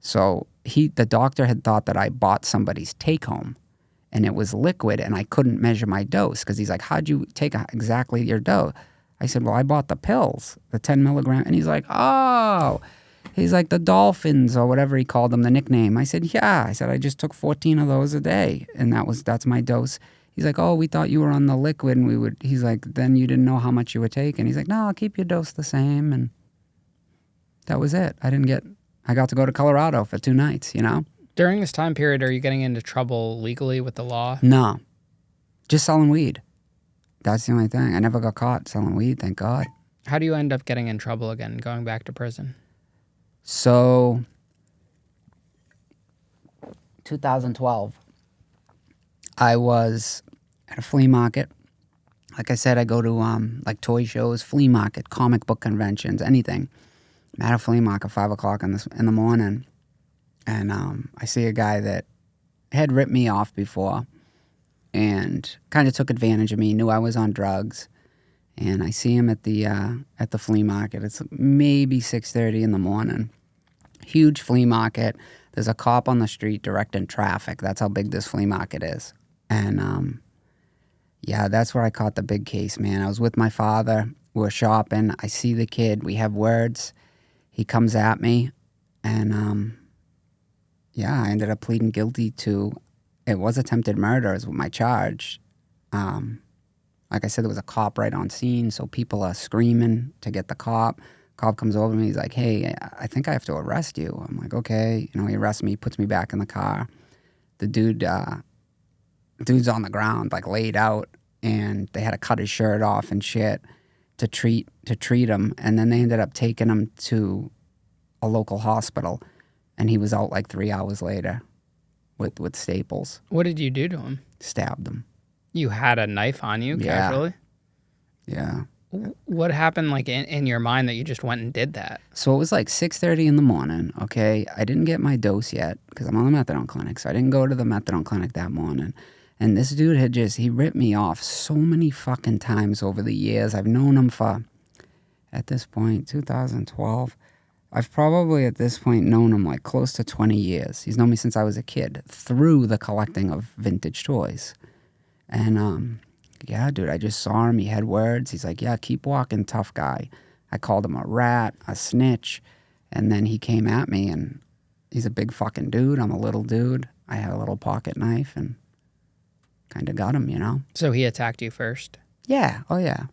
So the doctor had thought that I bought somebody's take-home. And it was liquid, and I couldn't measure my dose because he's like, how'd you take exactly your dose? I said, well, I bought the pills, the 10 milligram. And he's like, oh. He's like, the dolphins or whatever he called them, the nickname. I said, yeah. I said, I just took 14 of those a day, and that's my dose. He's like, oh, we thought you were on the liquid, and he's like, then you didn't know how much you were taking. He's like, no, I'll keep your dose the same. And that was it. I got to go to Colorado for 2 nights, During this time period, are you getting into trouble legally with the law? No. Just selling weed. That's the only thing. I never got caught selling weed, thank God. How do you end up getting in trouble again, going back to prison? So, 2012, I was at a flea market. Like I said, I go to like toy shows, flea market, comic book conventions, anything. I'm at a flea market 5 o'clock in the morning. And I see a guy that had ripped me off before and kind of took advantage of me, knew I was on drugs. And I see him at the flea market. It's maybe 6:30 in the morning. Huge flea market. There's a cop on the street directing traffic. That's how big this flea market is. And yeah, that's where I caught the big case, man. I was with my father. We're shopping. I see the kid. We have words. He comes at me. And yeah, I ended up pleading guilty to, it was attempted murder is my charge. Like I said, there was a cop right on scene, so people are screaming to get the cop. Cop comes over to me, he's like, hey, I think I have to arrest you. I'm like, okay. He arrests me, puts me back in the car. The dude's on the ground, like laid out, and they had to cut his shirt off and shit to treat him. And then they ended up taking him to a local hospital, and he was out like 3 hours later with staples. What did you do to him? Stabbed him. You had a knife on you, casually? Yeah. What happened like in your mind that you just went and did that? So it was like 6:30 in the morning, okay? I didn't get my dose yet because I'm on the methadone clinic, so I didn't go to the methadone clinic that morning. And this dude he ripped me off so many fucking times over the years. I've known him for, at this point, 2012. I've probably at this point known him like close to 20 years. He's known me since I was a kid through the collecting of vintage toys. And yeah, dude, I just saw him. He had words. He's like, yeah, keep walking, tough guy. I called him a rat, a snitch. And then he came at me, and he's a big fucking dude. I'm a little dude. I had a little pocket knife and kind of got him, So he attacked you first? Yeah. Oh, yeah.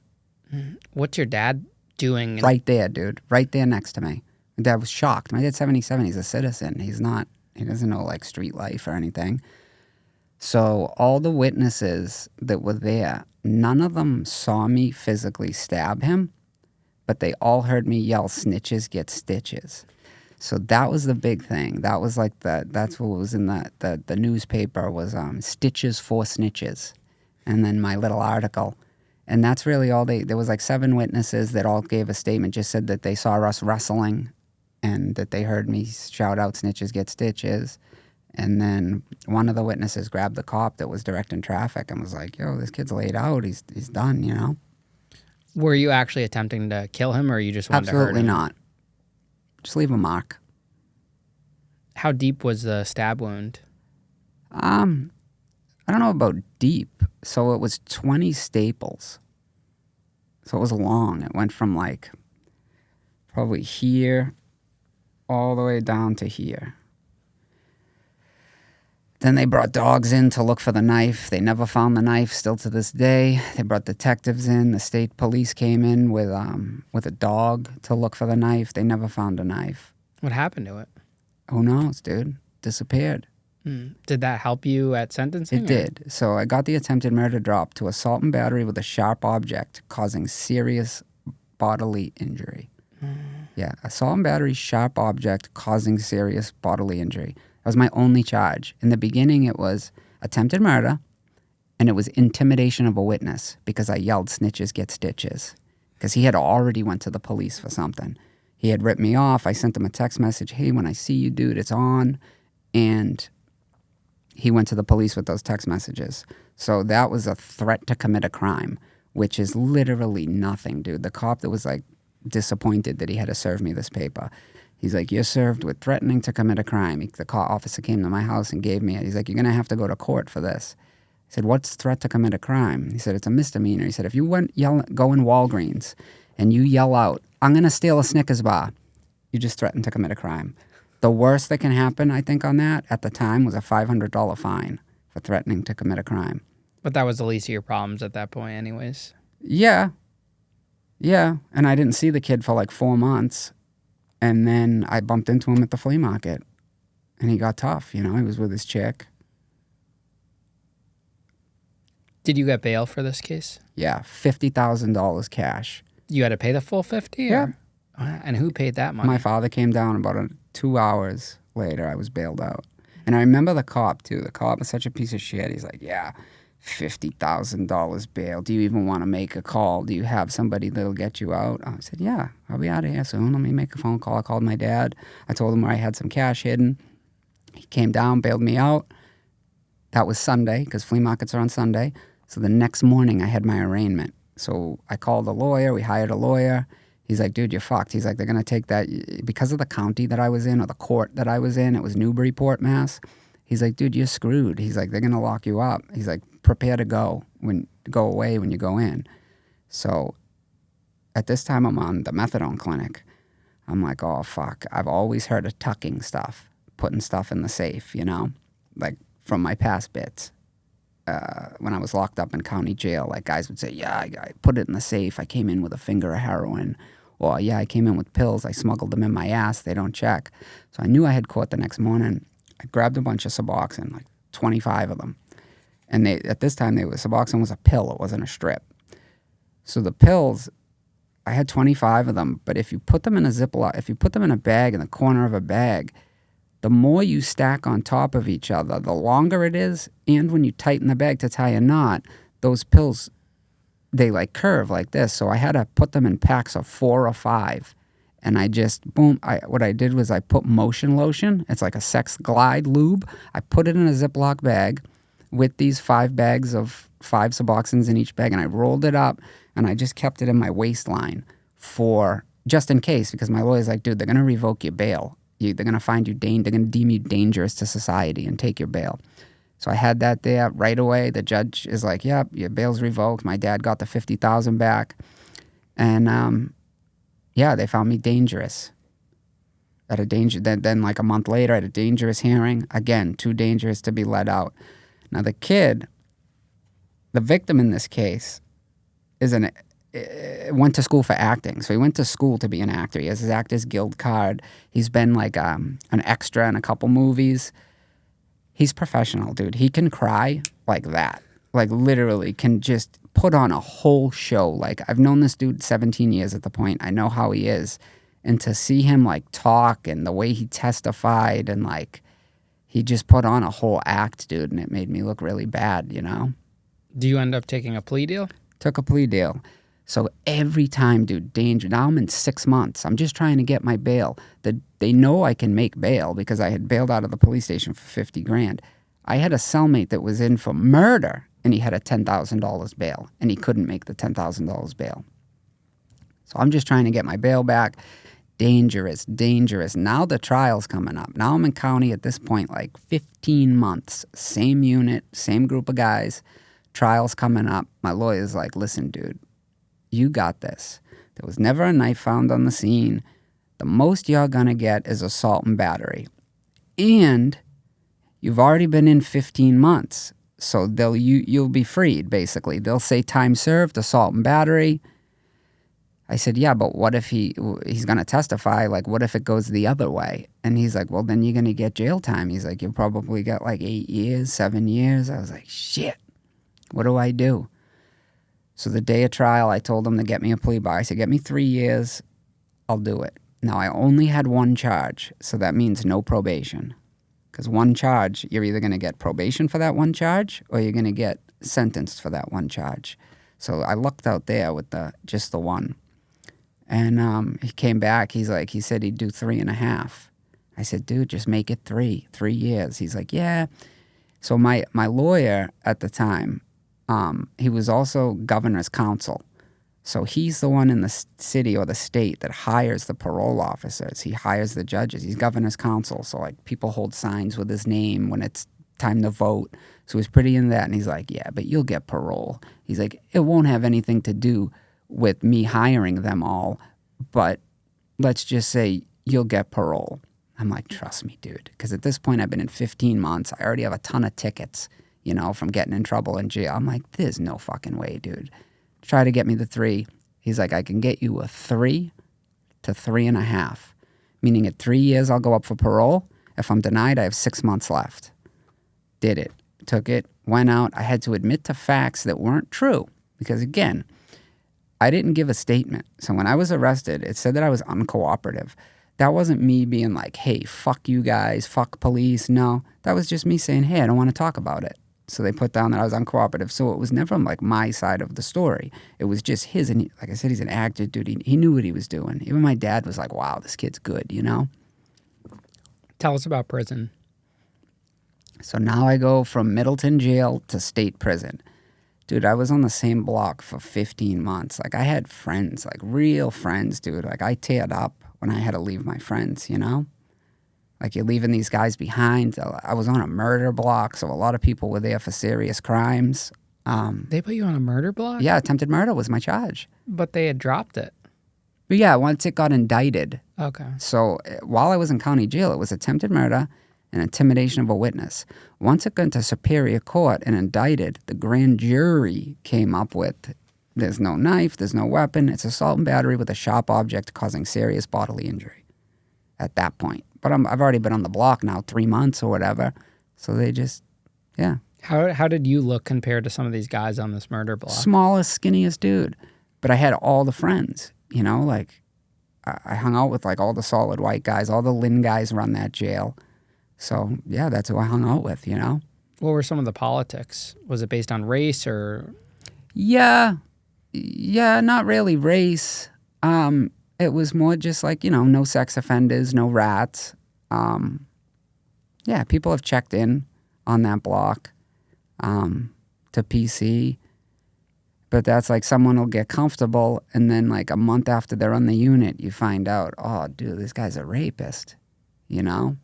What's your dad doing? Right there, dude. Right there next to me. My dad was shocked. My dad's 77. He's a citizen. He doesn't know like street life or anything. So all the witnesses that were there, none of them saw me physically stab him, but they all heard me yell, "Snitches get stitches." So that was the big thing. That was like that's what was in the newspaper was stitches for snitches. And then my little article. And that's really all there was like 7 witnesses that all gave a statement, just said that they saw us wrestling and that they heard me shout out, "Snitches get stitches." And then one of the witnesses grabbed the cop that was directing traffic and was like, "Yo, this kid's laid out. He's done, you know?" Were you actually attempting to kill him, or you just wanted to hurt Absolutely him? not. Just leave a mark. How deep was the stab wound? I don't know about deep. So it was 20 staples. So it was long. It went from like probably here all the way down to here. Then they brought dogs in to look for the knife. They never found the knife, still to this day. They brought detectives in. The state police came in with a dog to look for the knife. They never found a knife. What happened to it? Who knows, dude? Disappeared. Did that help you at sentencing? It did. So I got the attempted murder drop to assault and battery with a sharp object causing serious bodily injury. Yeah, assault and battery, sharp object causing serious bodily injury. That was my only charge. In the beginning, it was attempted murder, and it was intimidation of a witness because I yelled, "Snitches get stitches," because he had already went to the police for something. He had ripped me off. I sent him a text message, "Hey, when I see you, dude, it's on," and he went to the police with those text messages. So that was a threat to commit a crime, which is literally nothing, dude. The cop that was like disappointed that he had to serve me this paper. He's like, "You're served with threatening to commit a crime." The cop officer came to my house and gave me it. He's like, "You're going to have to go to court for this." I said, "What's threat to commit a crime?" He said, "It's a misdemeanor." He said, "If you go in Walgreens and you yell out, 'I'm going to steal a Snickers bar,' you just threatened to commit a crime." The worst that can happen, I think, on that at the time was a $500 fine for threatening to commit a crime. But that was the least of your problems at that point anyways. Yeah. Yeah. And I didn't see the kid for like 4 months. And then I bumped into him at the flea market. And he got tough, you know. He was with his chick. Did you get bail for this case? Yeah, $50,000 cash. You had to pay the full 50? Yeah. And who paid that money? My father came down about 2 hours later. I was bailed out. And I remember the cop, too. The cop was such a piece of shit. He's like, "Yeah, $50,000 bail. Do you even want to make a call? Do you have somebody that'll get you out?" I said, "Yeah, I'll be out of here soon. Let me make a phone call." I called my dad. I told him where I had some cash hidden. He came down, bailed me out. That was Sunday, because flea markets are on Sunday. So the next morning, I had my arraignment. So I called a lawyer. We hired a lawyer. He's like, "Dude, you're fucked." He's like, "They're going to take that." Because of the county that I was in, or the court that I was in, it was Newburyport, Mass. He's like, "Dude, you're screwed." He's like, "They're going to lock you up." He's like, "Prepare to go away when you go in." So at this time, I'm on the Methadone clinic. I'm like, "Oh, fuck." I've always heard of tucking stuff, putting stuff in the safe, you know, like from my past bits. When I was locked up in county jail, like guys would say, "Yeah, I put it in the safe. I came in with a finger of heroin." Or, "Yeah, I came in with pills. I smuggled them in my ass. They don't check." So I knew I had court the next morning. I grabbed a bunch of Suboxone, like 25 of them. And at this time, Suboxone was a pill. It wasn't a strip. So the pills, I had 25 of them. But if you put them in a Ziploc, if you put them in a bag, in the corner of a bag, the more you stack on top of each other, the longer it is. And when you tighten the bag to tie a knot, those pills, they like curve like this. So I had to put them in packs of 4 or 5. And I just, boom, what I did was I put motion lotion. It's like a Sex Glide lube. I put it in a Ziploc bag with these 5 bags of 5 Suboxones in each bag. And I rolled it up and I just kept it in my waistline for just in case, because my lawyer's like, "Dude, they're going to revoke your bail. They're going to find you, they're going to deem you dangerous to society and take your bail." So I had that there right away. The judge is like, "Yep, your bail's revoked." My dad got the $50,000 back. And, yeah, they found me dangerous. Then like a month later, I had a dangerous hearing. Again, too dangerous to be let out. Now the kid, the victim in this case, went to school for acting. So he went to school to be an actor. He has his Actors Guild card. He's been like an extra in a couple movies. He's professional, dude. He can cry like that. Like literally can just put on a whole show. Like I've known this dude 17 years at the point. I know how he is. And to see him like talk and the way he testified and like he just put on a whole act, dude, and it made me look really bad, you know? Do you end up taking a plea deal? Took a plea deal. So every time, dude, danger. Now I'm in 6 months. I'm just trying to get my bail. They know I can make bail because I had bailed out of the police station for 50 grand. I had a cellmate that was in for murder and he had a $10,000 bail and he couldn't make the $10,000 bail. So I'm just trying to get my bail back. Dangerous, dangerous. Now the trial's coming up. Now I'm in county at this point, like 15 months. Same unit, same group of guys. Trial's coming up. My lawyer's like, listen, dude, you got this. There was never a knife found on the scene. The most you're going to get is assault and battery. And you've already been in 15 months. So you'll be freed, basically. They'll say time served, assault and battery. I said, yeah, but what if he's going to testify? Like, what if it goes the other way? And he's like, well, then you're going to get jail time. He's like, you'll probably get like 8 years, 7 years. I was like, shit, what do I do? So the day of trial, I told him to get me a plea bar. I said, get me 3 years, I'll do it. Now, I only had one charge, so that means no probation. Because one charge, you're either going to get probation for that one charge or you're going to get sentenced for that one charge. So I lucked out there with just the one. And he came back. He said he'd do 3.5. I said, dude, just make it 3 years. He's like, yeah. So my lawyer at the time, he was also governor's counsel. So he's the one in the city or the state that hires the parole officers. He hires the judges. He's governor's counsel. So like people hold signs with his name when it's time to vote. So he's pretty in that. And he's like, yeah, but you'll get parole. He's like, it won't have anything to do with me hiring them all, but let's just say you'll get parole. I'm like, trust me, dude, because at this point I've been in 15 months. I already have a ton of tickets, you know, from getting in trouble in jail. I'm like, there's no fucking way, dude. Try to get me the 3. He's like, I can get you a 3 to 3.5, meaning at 3 years I'll go up for parole. If I'm denied, I have 6 months left. Did it, took it, went out. I had to admit to facts that weren't true because, again, I didn't give a statement. So when I was arrested, it said that I was uncooperative. That wasn't me being like, hey, fuck you guys, fuck police. No, that was just me saying, hey, I don't want to talk about it. So they put down that I was uncooperative. So it was never like my side of the story. It was just his. And like I said, he's an actor, dude. He knew what he was doing. Even my dad was like, wow, this kid's good, you know? Tell us about prison. So now I go from Middleton jail to state prison. Dude, I was on the same block for 15 months. Like, I had friends, like, real friends, dude. Like, I teared up when I had to leave my friends, you know? Like, you're leaving these guys behind. I was on a murder block, so a lot of people were there for serious crimes. They put you on a murder block? Yeah, attempted murder was my charge. But they had dropped it. But yeah, once it got indicted. Okay. So while I was in county jail, it was attempted murder and intimidation of a witness. Once it got into Superior Court and indicted, the grand jury came up with, there's no knife, there's no weapon, it's assault and battery with a sharp object causing serious bodily injury at that point. But I've already been on the block now 3 months or whatever, so they just, yeah. How did you look compared to some of these guys on this murder block? Smallest, skinniest dude. But I had all the friends, you know, like I hung out with like all the solid white guys, all the Lynn guys run that jail. So, yeah, that's who I hung out with, you know? What were some of the politics? Was it based on race or? Yeah, not really race. It was more just like, you know, no sex offenders, no rats. Yeah, people have checked in on that block to PC. But that's like someone will get comfortable and then like a month after they're on the unit, you find out, oh, dude, this guy's a rapist, you know?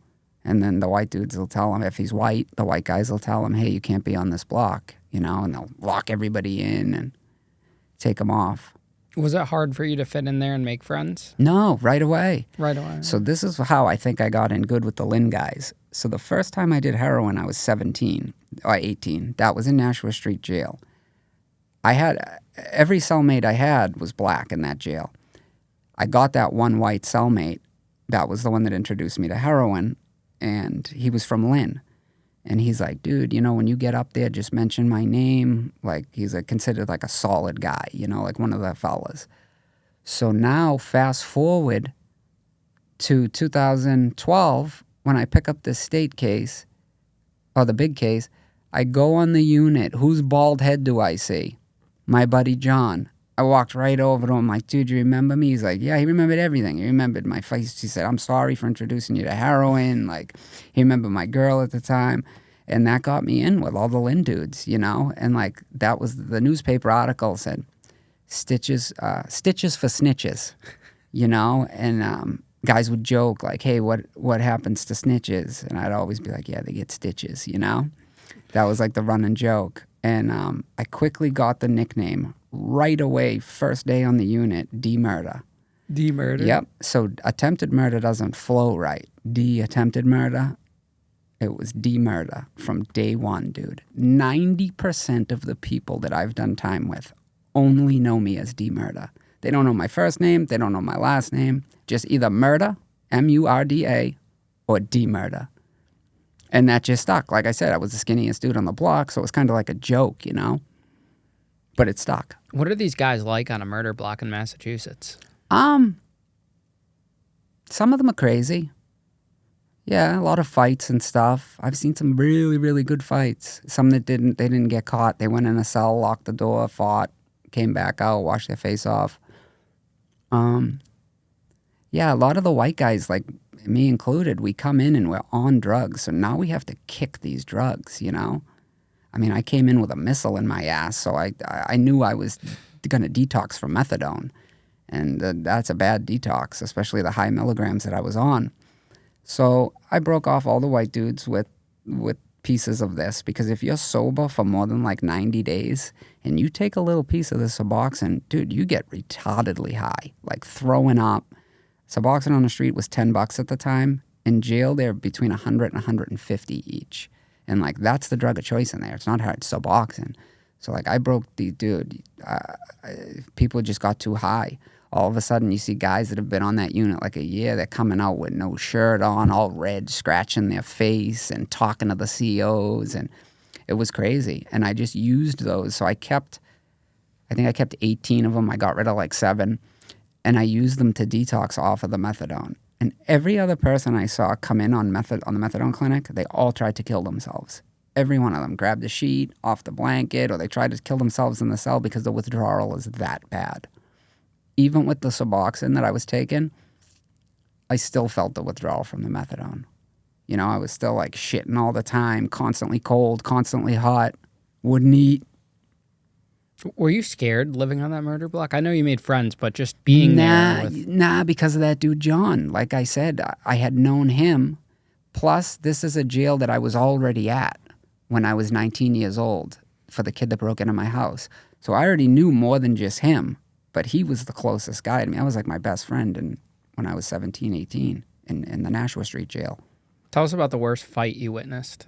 And then the white dudes will tell him, if he's white, the white guys will tell him, hey, you can't be on this block, you know, and they'll lock everybody in and take them off. Was it hard for you to fit in there and make friends? No, right away. Right away. So this is how I think I got in good with the Lynn guys. So the first time I did heroin, I was 17 or 18. That was in Nashua Street Jail. I had, every cellmate I had was black in that jail. I got that one white cellmate. That was the one that introduced me to heroin. And he was from Lynn. And he's like, dude, when you get up there, just mention my name. Like, he's considered like a solid guy, like one of the fellas. So now, fast forward to 2012, when I pick up the state case, or the big case, I go on the unit. Whose bald head do I see? My buddy John. I walked right over to him, like, dude, you remember me? He's like, yeah, he remembered everything. He remembered my face. He said, I'm sorry for introducing you to heroin. Like, he remembered my girl at the time. And that got me in with all the Lynn dudes, And, like, that was the newspaper article said, stitches for snitches, And guys would joke, like, hey, what happens to snitches? And I'd always be like, yeah, they get stitches, That was, like, the running joke. And I quickly got the nickname right away, first day on the unit, D-murder. D-murder? Yep. So attempted murder doesn't flow right. D-attempted murder, it was D-murder from day one, dude. 90% of the people that I've done time with only know me as D-murder. They don't know my first name. They don't know my last name. Just either murder, M-U-R-D-A, or D-murder. And that just stuck. Like I said, I was the skinniest dude on the block, so it was kind of like a joke, But it stuck. What are these guys like on a murder block in Massachusetts? Some of them are crazy. Yeah, a lot of fights and stuff. I've seen some really, really good fights. Some that didn't get caught. They went in a cell, locked the door, fought, came back out, washed their face off. Yeah, a lot of the white guys, like me included, we come in and we're on drugs. So now we have to kick these drugs, I mean, I came in with a missile in my ass, so I knew I was going to detox from methadone. And that's a bad detox, especially the high milligrams that I was on. So I broke off all the white dudes with pieces of this, because if you're sober for more than like 90 days and you take a little piece of the Suboxone, dude, you get retardedly high, like throwing up. Suboxone on the street was $10 at the time. In jail, they're between 100 and 150 each. And, like, that's the drug of choice in there. It's not hard, Suboxone. So, like, I broke the dude. People just got too high. All of a sudden, you see guys that have been on that unit like a year. They're coming out with no shirt on, all red, scratching their face and talking to the COs. And it was crazy. And I just used those. So I kept 18 of them. I got rid of like 7. And I used them to detox off of the methadone. And every other person I saw come in on the methadone clinic, they all tried to kill themselves. Every one of them grabbed the sheet off the blanket, or they tried to kill themselves in the cell because the withdrawal is that bad. Even with the Suboxone that I was taking, I still felt the withdrawal from the methadone. I was still like shitting all the time, constantly cold, constantly hot, wouldn't eat. Were you scared living on that murder block? I know you made friends, but just being there Nah, because of that dude, John. Like I said, I had known him. Plus, this is a jail that I was already at when I was 19 years old for the kid that broke into my house. So I already knew more than just him, but he was the closest guy to me. I was like my best friend when I was 17, 18 in the Nashua Street jail. Tell us about the worst fight you witnessed.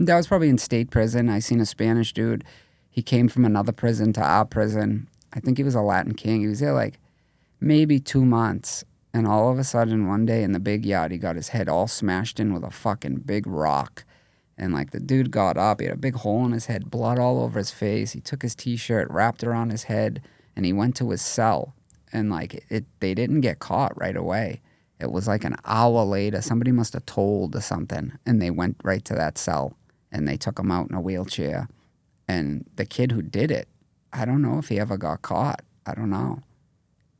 That was probably in state prison. I seen a Spanish dude. He came from another prison to our prison. I think he was a Latin king. He was there like maybe 2 months. And all of a sudden, one day in the big yard, he got his head all smashed in with a fucking big rock. And like the dude got up. He had a big hole in his head, blood all over his face. He took his T-shirt, wrapped it around his head, and he went to his cell. And like they didn't get caught right away. It was like an hour later. Somebody must have told or something. And they went right to that cell. And they took him out in a wheelchair. And the kid who did it, I don't know if he ever got caught. I don't know.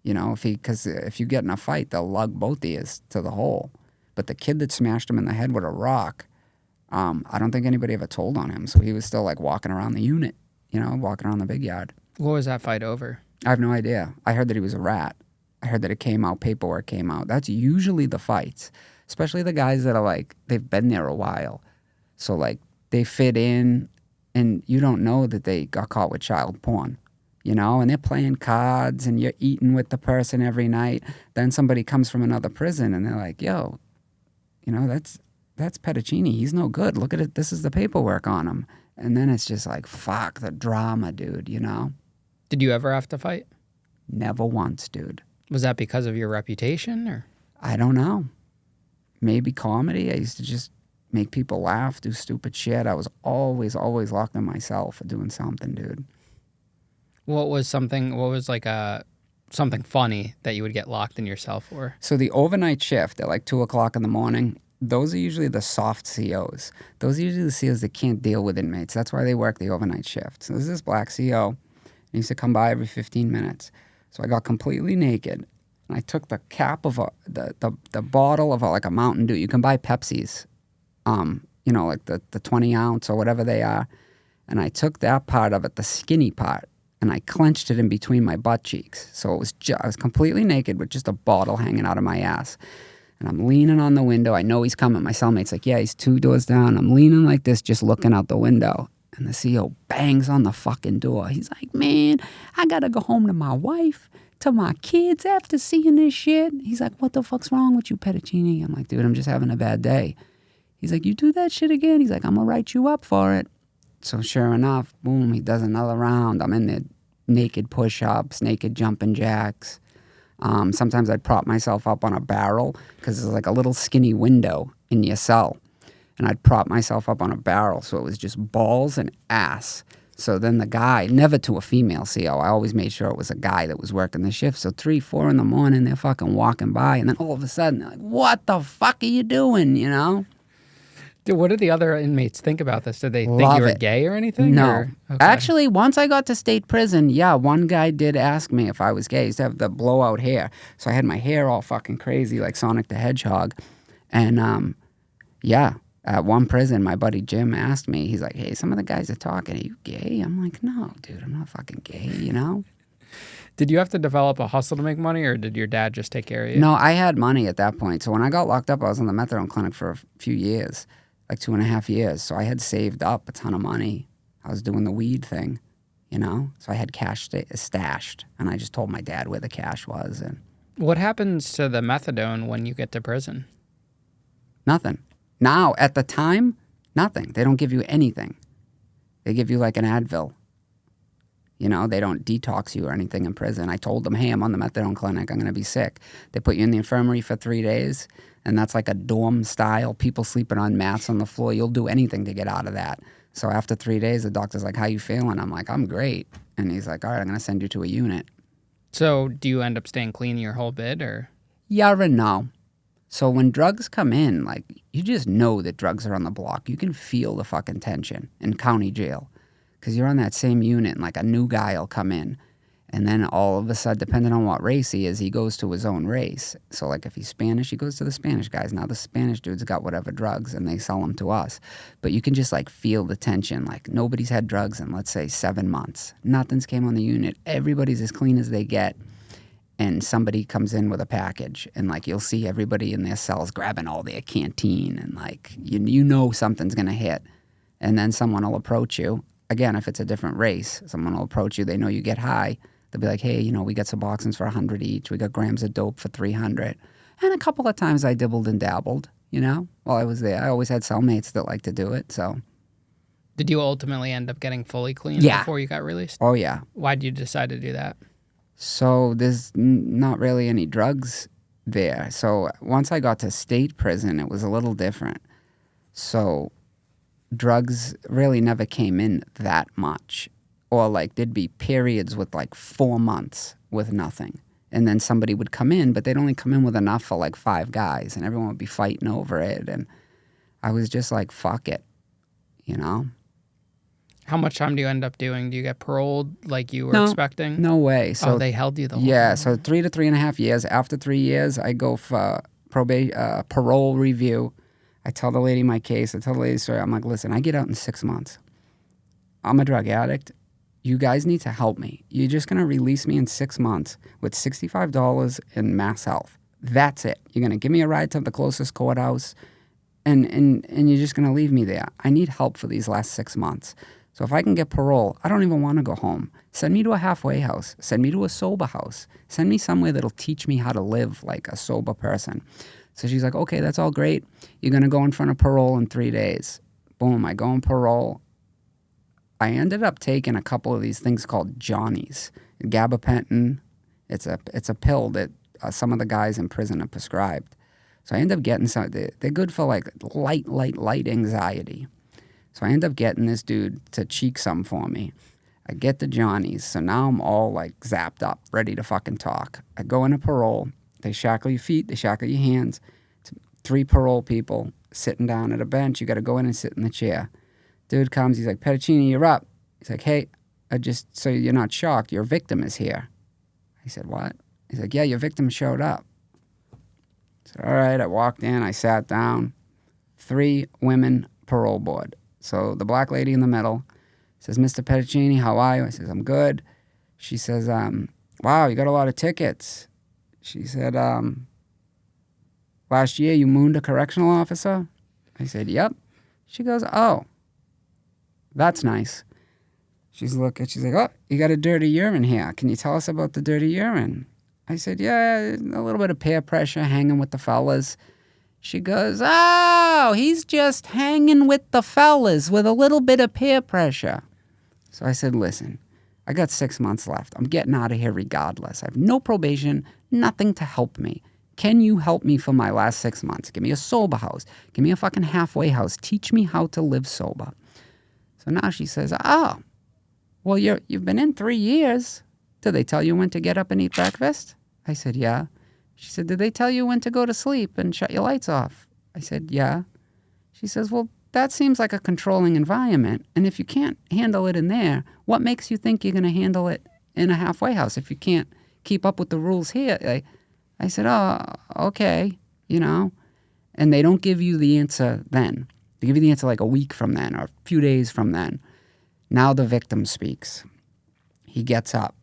Because if you get in a fight, they'll lug both ears to the hole. But the kid that smashed him in the head with a rock, I don't think anybody ever told on him. So he was still like walking around the unit, walking around the big yard. What was that fight over? I have no idea. I heard that he was a rat. I heard that it came out, paperwork came out. That's usually the fights, especially the guys that are like, they've been there a while. So like, they fit in, and you don't know that they got caught with child porn, and they're playing cards, and you're eating with the person every night. Then somebody comes from another prison, and they're like, yo, that's Pedicini. He's no good. Look at it. This is the paperwork on him. And then it's just like, fuck, the drama, dude, Did you ever have to fight? Never once, dude. Was that because of your reputation, or? I don't know. maybe comedy. I used to just make people laugh, do stupid shit. I was always locked in myself for doing something, dude. What was something something funny that you would get locked in yourself for? So the overnight shift at like 2 o'clock in the morning, those are usually the soft COs. Those are usually the COs that can't deal with inmates. That's why they work the overnight shift. So there's this black CO. He used to come by every 15 minutes. So I got completely naked. And I took the cap of the bottle of like a Mountain Dew. You can buy Pepsis, like the 20 ounce or whatever they are. And I took that part of it, the skinny part, and I clenched it in between my butt cheeks. So it was I was completely naked with just a bottle hanging out of my ass. And I'm leaning on the window. I know he's coming. My cellmate's like, yeah, he's 2 doors down. I'm leaning like this, just looking out the window. And the CO bangs on the fucking door. He's like, man, I got to go home to my wife, to my kids after seeing this shit. He's like, what the fuck's wrong with you, Pedicini? I'm like, dude, I'm just having a bad day. He's like, you do that shit again? He's like, I'm going to write you up for it. So sure enough, boom, he does another round. I'm in there, naked push-ups, naked jumping jacks. Sometimes I'd prop myself up on a barrel because there's like a little skinny window in your cell. And I'd prop myself up on a barrel so it was just balls and ass. So then the guy, never to a female CO, I always made sure it was a guy that was working the shift. So 3, 4 in the morning, they're fucking walking by. And then all of a sudden, they're like, what the fuck are you doing, you know? Dude, what did the other inmates think about this? Did they think Love you were it. gay or anything? No. Or? Okay. Actually, once I got to state prison, yeah, one guy did ask me if I was gay. I used to have the blowout hair. So I had my hair all fucking crazy like Sonic the Hedgehog. And yeah, at one prison, my buddy Jim asked me, he's like, hey, some of the guys are talking, are you gay? I'm like, no, dude, I'm not fucking gay, you know? Did you have to develop a hustle to make money, or did your dad just take care of you? No, I had money at that point. So when I got locked up, I was in the methadone clinic for a few years. Like 2.5 years. So I had saved up a ton of money. I was doing the weed thing, you know? So I had cash stashed. And I just told my dad where the cash was. And What happens to the methadone when you get to prison? nothing. Now, at the time, nothing. They don't give you anything. They give you like an Advil. You know, they don't detox you or anything in prison. I told them, hey, I'm on the methadone clinic. I'm going to be sick. They put you in the infirmary for 3 days. And that's like a dorm style, people sleeping on mats on the floor. You'll do anything to get out of that. So after 3 days, the doctor's like, how you feeling? I'm like, I'm great. And he's like, all right, I'm going to send you to a unit. So do you end up staying clean your whole bid, or? Yeah and no. So when drugs come in, like, you just know that drugs are on the block. You can feel the fucking tension in county jail because you're on that same unit and like a new guy will come in. And then all of a sudden, depending on what race he is, he goes to his own race. So like if he's Spanish, he goes to the Spanish guys. Now the Spanish dude's got whatever drugs and they sell them to us. But you can just like feel the tension. Like nobody's had drugs in, let's say, 7 months. Nothing's came on the unit. Everybody's as clean as they get. And somebody comes in with a package and like you'll see everybody in their cells grabbing all their canteen and like you know something's going to hit. And then someone will approach you. Again, if it's a different race, someone will approach you. They know you get high. They'll be like, hey, you know, we got Suboxones for 100 each. We got grams of dope for 300. And a couple of times I dibbled and dabbled, you know, while I was there. I always had cellmates that like to do it, so. Did you ultimately end up getting fully clean before you got released? Oh, yeah. Why did you decide to do that? So there's not really any drugs there. So once I got to state prison, it was a little different. So drugs really never came in that much. Or like there'd be periods with like 4 months with nothing. And then somebody would come in, but they'd only come in with enough for like 5 guys and everyone would be fighting over it. And I was just like, fuck it, you know? How much time do you end up doing? Do you get paroled like you were expecting? No way. So they held you the whole yeah, time? so 3 to 3.5 years. After 3 years, I go for parole review. I tell the lady my case. I tell the lady the story. I'm like, listen, I get out in 6 months. I'm a drug addict. You guys need to help me. You're just going to release me in 6 months with $65 in Mass Health. That's it. You're going to give me a ride to the closest courthouse, and you're just going to leave me there. I need help for these last 6 months. So if I can get parole, I don't even want to go home. Send me to a halfway house. Send me to a sober house. Send me somewhere that'll teach me how to live like a sober person. So she's like, okay, that's all great. You're going to go in front of parole in 3 days. Boom, I go on parole. I ended up taking a couple of these things called Johnnies. Gabapentin, it's a pill that some of the guys in prison are prescribed. So I end up getting they're good for like light anxiety. So I end up getting this dude to cheek some for me. I get the Johnnies. So now I'm all like zapped up, ready to fucking talk. I go into parole. They shackle your feet. They shackle your hands. It's 3 parole people sitting down at a bench. You got to go in and sit in the chair. Dude comes. He's like, Pedicini, you're up. He's like, hey, so you're not shocked. Your victim is here. I said, what? He's like, yeah, your victim showed up. I said, all right. I walked in. I sat down. 3 women parole board. So the black lady in the middle says, Mr. Pedicini, how are you? I says, I'm good. She says, wow, you got a lot of tickets. She said, last year you mooned a correctional officer? I said, yep. She goes, oh, that's nice. She's like, oh, you got a dirty urine here. Can you tell us about the dirty urine? I said, yeah, a little bit of peer pressure, hanging with the fellas. She goes, oh, he's just hanging with the fellas with a little bit of peer pressure. So I said, listen, I got 6 months left. I'm getting out of here regardless. I have no probation, nothing to help me. Can you help me for my last 6 months? Give me a sober house. Give me a fucking halfway house. Teach me how to live sober. So now she says, oh, well, you've been in 3 years. Did they tell you when to get up and eat breakfast? I said, yeah. She said, did they tell you when to go to sleep and shut your lights off? I said, yeah. She says, well, that seems like a controlling environment. And if you can't handle it in there, what makes you think you're going to handle it in a halfway house if you can't keep up with the rules here? I said, oh, okay, And they don't give you the answer then. They give you the answer like a week from then or a few days from then. Now the victim speaks. He gets up.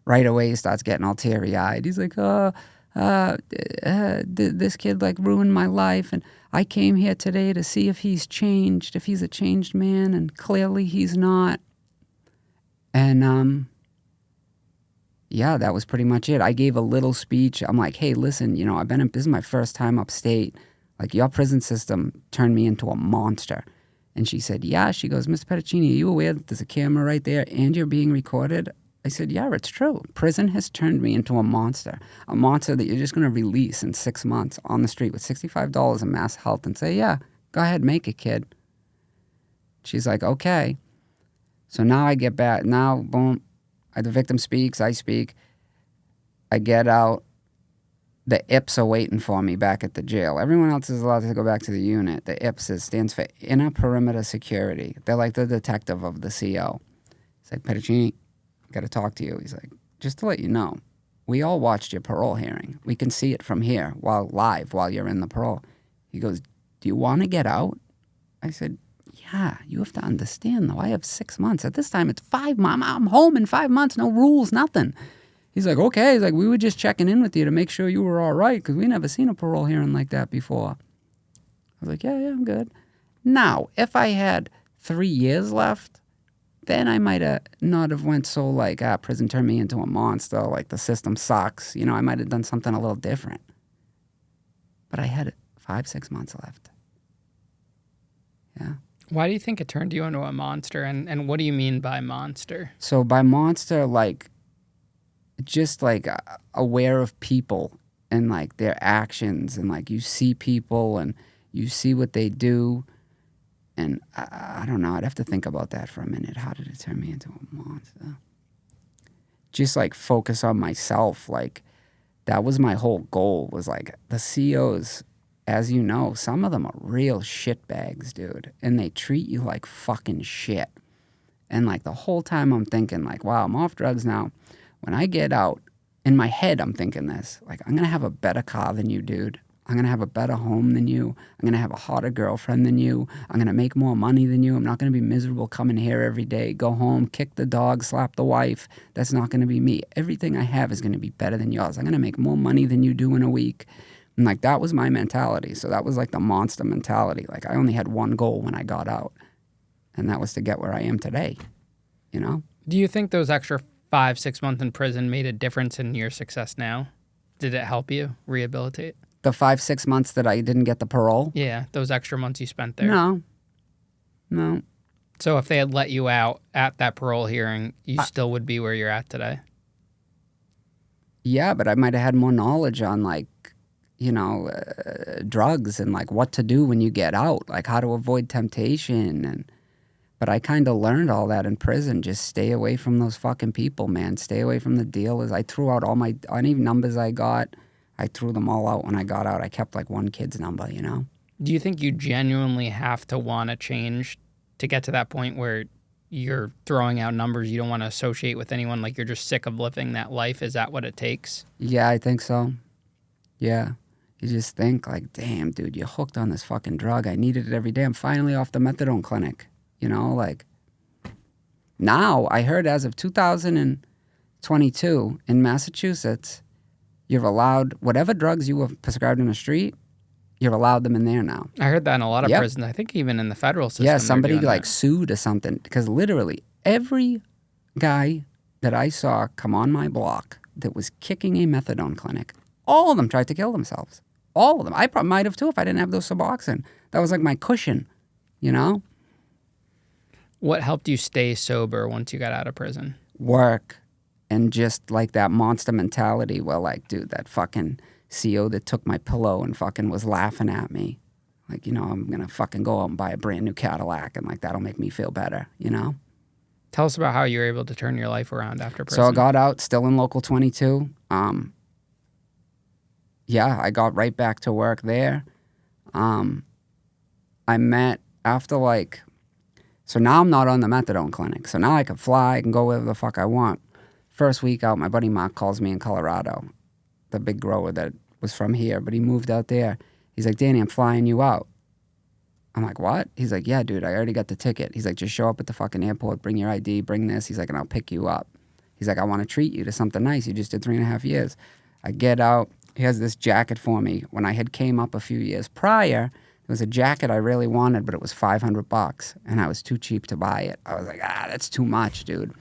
Right away, he starts getting all teary-eyed. He's like, this kid like ruined my life, and I came here today to see if he's changed, if he's a changed man, and clearly he's not. And yeah, that was pretty much it. I gave a little speech. I'm like, hey, listen, this is my first time upstate. Like, your prison system turned me into a monster. And she said, yeah. She goes, Mr. Pedicini, are you aware that there's a camera right there and you're being recorded? I said, yeah, it's true. Prison has turned me into a monster that you're just going to release in 6 months on the street with $65 in mass health and say, yeah, go ahead, make it, kid. She's like, okay. So now I get back. Now, boom, the victim speaks, I speak. I get out. The IPS are waiting for me back at the jail. Everyone else is allowed to go back to the unit. The IPS stands for Inner Perimeter Security. They're like the detective of the CO. It's like, Pedicini, got to talk to you. He's like, just to let you know, we all watched your parole hearing. We can see it from here while you're in the parole. He goes, do you want to get out? I said, yeah, you have to understand though. I have 6 months. At this time, it's 5 months. I'm home in 5 months. No rules, nothing. He's like, okay. He's like, we were just checking in with you to make sure you were all right because we never seen a parole hearing like that before. I was like, yeah, I'm good. Now, if I had 3 years left, then I might have not have went so like, prison turned me into a monster, like the system sucks. I might have done something a little different. But I had 5-6 months left. Yeah. Why do you think it turned you into a monster? And what do you mean by monster? So by monster, like, just like aware of people and like their actions, and like you see people and you see what they do. And I don't know, I'd have to think about that for a minute. How did it turn me into a monster? Just like focus on myself. Like, that was my whole goal, was like the COs, as you know, some of them are real shitbags, dude. And they treat you like fucking shit. And like the whole time I'm thinking like, wow, I'm off drugs now. When I get out, in my head I'm thinking this, like, I'm going to have a better car than you, dude. I'm going to have a better home than you. I'm going to have a hotter girlfriend than you. I'm going to make more money than you. I'm not going to be miserable coming here every day, go home, kick the dog, slap the wife. That's not going to be me. Everything I have is going to be better than yours. I'm going to make more money than you do in a week. And like, that was my mentality. So that was like the monster mentality. Like, I only had one goal when I got out, and that was to get where I am today, Do you think those extra 5-6 months in prison made a difference in your success now? Did it help you rehabilitate? The 5-6 months that I didn't get the parole? Yeah, those extra months you spent there. No. So if they had let you out at that parole hearing, you still would be where you're at today? Yeah, but I might have had more knowledge on, like, drugs and like what to do when you get out, like how to avoid temptation. But I kind of learned all that in prison. Just stay away from those fucking people, man. Stay away from the dealers. I threw out any numbers I got. I threw them all out when I got out. I kept like one kid's number, Do you think you genuinely have to want to change to get to that point where you're throwing out numbers you don't want to associate with anyone, like you're just sick of living that life? Is that what it takes? Yeah, I think so. Yeah. You just think like, damn, dude, you're hooked on this fucking drug. I needed it every day. I'm finally off the methadone clinic. Like now I heard as of 2022 in Massachusetts, you're allowed whatever drugs you were prescribed in the street, you're allowed them in there now. I heard that in a lot of prisons. I think even in the federal system. Yeah, somebody like sued or something because literally every guy that I saw come on my block that was kicking a methadone clinic, all of them tried to kill themselves. All of them. I probably might have too if I didn't have those Suboxone. That was like my cushion, What helped you stay sober once you got out of prison? Work and just like that monster mentality where like, dude, that fucking CO that took my pillow and fucking was laughing at me. Like, I'm going to fucking go out and buy a brand new Cadillac and like that'll make me feel better, Tell us about how you were able to turn your life around after prison. So I got out, still in Local 22. I got right back to work there. I met after so now I'm not on the methadone clinic. So now I can fly, I can go wherever the fuck I want. First week out, my buddy Mark calls me in Colorado, the big grower that was from here, but he moved out there. He's like, Danny, I'm flying you out. I'm like, what? He's like, yeah, dude, I already got the ticket. He's like, just show up at the fucking airport, bring your ID, bring this. He's like, and I'll pick you up. He's like, I want to treat you to something nice. You just did 3.5 years. I get out. He has this jacket for me. When I had came up a few years prior, it was a jacket I really wanted, but it was $500, and I was too cheap to buy it. I was like, that's too much, dude.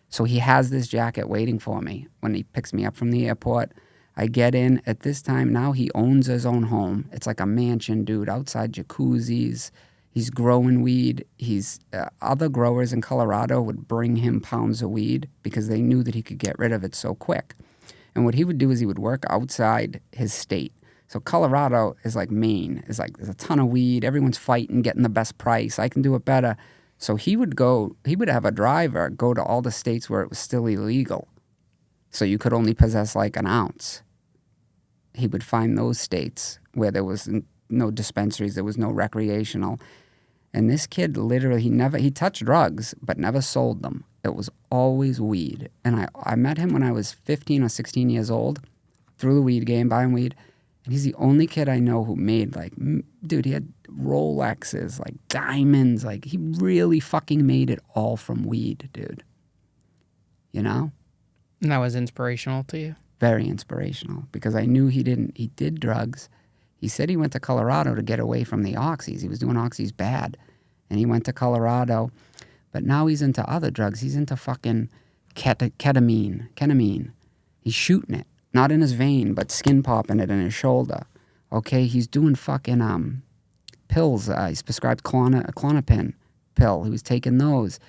So he has this jacket waiting for me when he picks me up from the airport. I get in. At this time, now he owns his own home. It's like a mansion, dude, outside jacuzzis. He's growing weed. Other growers in Colorado would bring him pounds of weed because they knew that he could get rid of it so quick. And what he would do is he would work outside his state. So Colorado is like Maine. It's like there's a ton of weed. Everyone's fighting, getting the best price. I can do it better. So he would have a driver go to all the states where it was still illegal. So you could only possess like an ounce. He would find those states where there was no dispensaries, there was no recreational. And this kid literally, he touched drugs, but never sold them. It was always weed. And I met him when I was 15 or 16 years old, through the weed game, buying weed. And he's the only kid I know who made dude, he had Rolexes, like diamonds. Like he really fucking made it all from weed, dude. And that was inspirational to you? Very inspirational because I knew he did drugs. He said he went to Colorado to get away from the oxys. He was doing oxys bad. And he went to Colorado. But now he's into other drugs. He's into fucking ketamine. He's shooting it. Not in his vein, but skin popping it in his shoulder. Okay, he's doing fucking pills. He's prescribed Klonopin pill. He was taking those.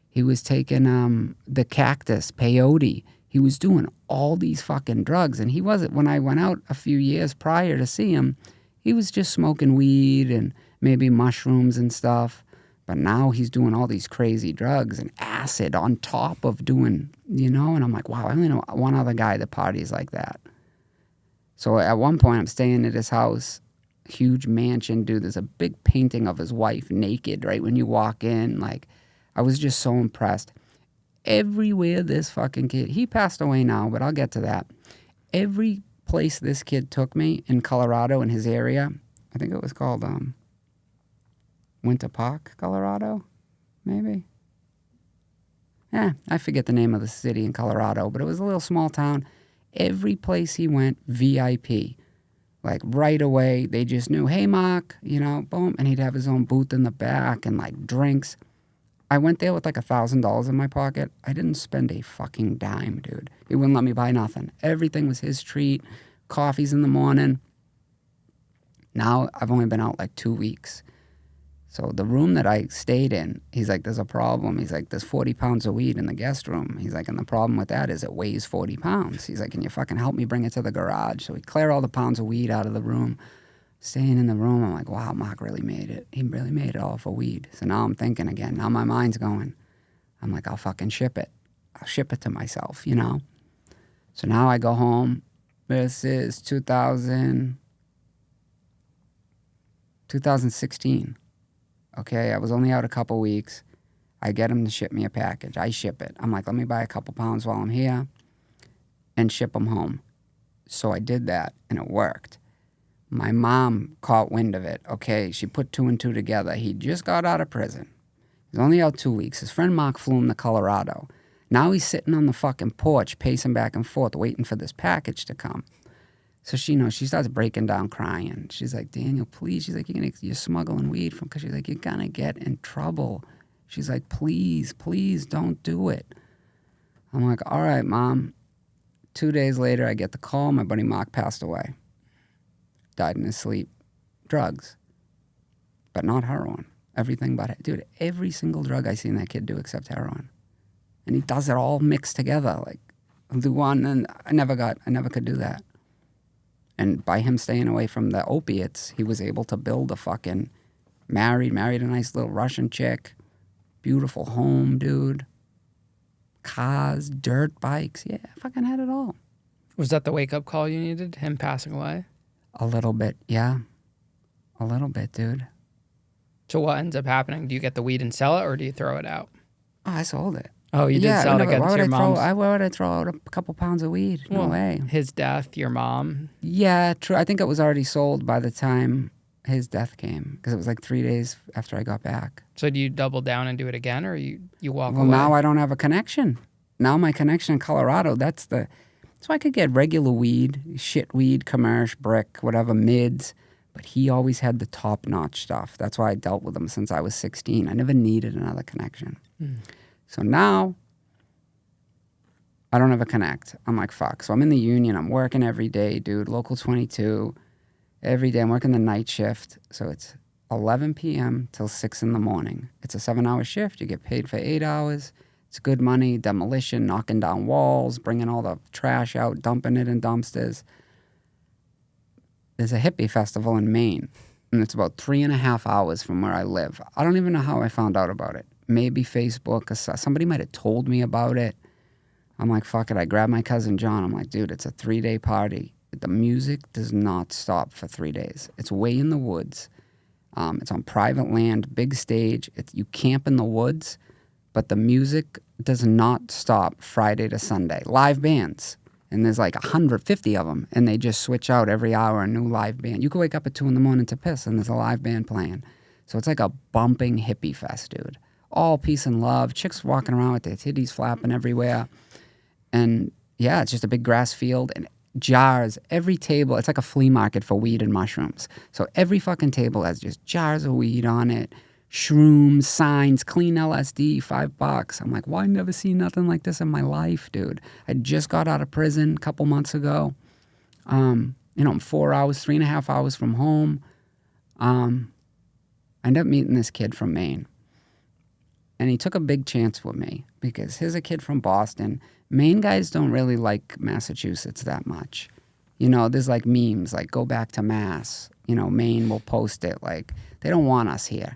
He was taking the cactus, peyote. He was doing all these fucking drugs. And he wasn't, when I went out a few years prior to see him, he was just smoking weed and maybe mushrooms and stuff. But now he's doing all these crazy drugs and acid on top of doing, and I'm like, wow, I only know one other guy that parties like that. So at one point I'm staying at his house, huge mansion, dude. There's a big painting of his wife naked right when you walk in. Like, I was just so impressed. Everywhere this fucking kid, he passed away now, but I'll get to that. Every place this kid took me in Colorado, in his area, I think it was called Winter Park, Colorado, maybe. I forget the name of the city in Colorado, but it was a little small town. Every place he went, VIP. Like right away, they just knew, hey, Mark, boom. And he'd have his own booth in the back and like drinks. I went there with like $1,000 in my pocket. I didn't spend a fucking dime, dude. He wouldn't let me buy nothing. Everything was his treat. Coffees in the morning. Now I've only been out like 2 weeks. So the room that I stayed in, he's like, there's a problem. He's like, there's 40 pounds of weed in the guest room. He's like, and the problem with that is it weighs 40 pounds. He's like, can you fucking help me bring it to the garage? So we clear all the pounds of weed out of the room. Staying in the room, I'm like, wow, Mark really made it. He really made it all for weed. So now I'm thinking again. Now my mind's going. I'm like, I'll fucking ship it. I'll ship it to myself, you know? So now I go home. This is 2016. Okay, I was only out a couple weeks. I get him to ship me a package. I ship it. I'm like, let me buy a couple pounds while I'm here and ship them home. So I did that, and it worked. My mom caught wind of it. Okay, she put 2 and 2 together. He just got out of prison. He's only out 2 weeks. His friend Mark flew him to Colorado. Now he's sitting on the fucking porch, pacing back and forth, waiting for this package to come. So she starts breaking down crying. She's like, Daniel, please. She's like, you're smuggling weed from, because she's like, you're going to get in trouble. She's like, please, please don't do it. I'm like, all right, Mom. 2 days later, I get the call. My buddy Mark passed away. Died in his sleep. Drugs. But not heroin. Everything but it. Dude, every single drug I seen that kid do except heroin. And he does it all mixed together. Like, I'll do one, and I never could do that. And by him staying away from the opiates, he was able to build a fucking married a nice little Russian chick, beautiful home, dude, cars, dirt bikes. Yeah, I fucking had it all. Was that the wake-up call you needed, him passing away? A little bit, yeah. A little bit, dude. So what ends up happening? Do you get the weed and sell it, or do you throw it out? Oh, I sold it. Oh, you did sell it again to your mom's? Why would I throw out a couple pounds of weed? No way. His death, your mom? Yeah, true. I think it was already sold by the time his death came, because it was like 3 days after I got back. So do you double down and do it again, or you walk away? Well, now I don't have a connection. Now my connection in Colorado, so I could get regular weed, shit weed, commercial, brick, whatever, mids. But he always had the top-notch stuff. That's why I dealt with him since I was 16. I never needed another connection. So now, I don't have a connect. I'm like, fuck. So I'm in the union. I'm working every day, dude. Local 22. Every day. I'm working the night shift. So it's 11 p.m. till 6 in the morning. It's a 7-hour shift. You get paid for 8 hours. It's good money. Demolition, knocking down walls, bringing all the trash out, dumping it in dumpsters. There's a hippie festival in Maine, and it's about 3.5 hours from where I live. I don't even know how I found out about it. Maybe Facebook, or somebody might have told me about it. I'm like, fuck it. I grabbed my cousin John. I'm like, dude, it's a 3-day party. The music does not stop for 3 days. It's way in the woods. It's on private land, big stage. You camp in the woods, but the music does not stop Friday to Sunday. Live bands. And there's like 150 of them, and they just switch out every hour a new live band. You can wake up at 2 in the morning to piss, and there's a live band playing. So it's like a bumping hippie fest, dude. All peace and love. Chicks walking around with their titties flapping everywhere. And yeah, it's just a big grass field and jars. Every table, it's like a flea market for weed and mushrooms. So every fucking table has just jars of weed on it. Shrooms, signs, clean LSD, $5. I'm like, why never seen nothing like this in my life, dude? I just got out of prison a couple months ago. I'm 4 hours, 3.5 hours from home. I ended up meeting this kid from Maine. And he took a big chance with me because here's a kid from Boston. Maine guys don't really like Massachusetts that much. There's like memes, like go back to Mass. Maine will post it. Like, they don't want us here.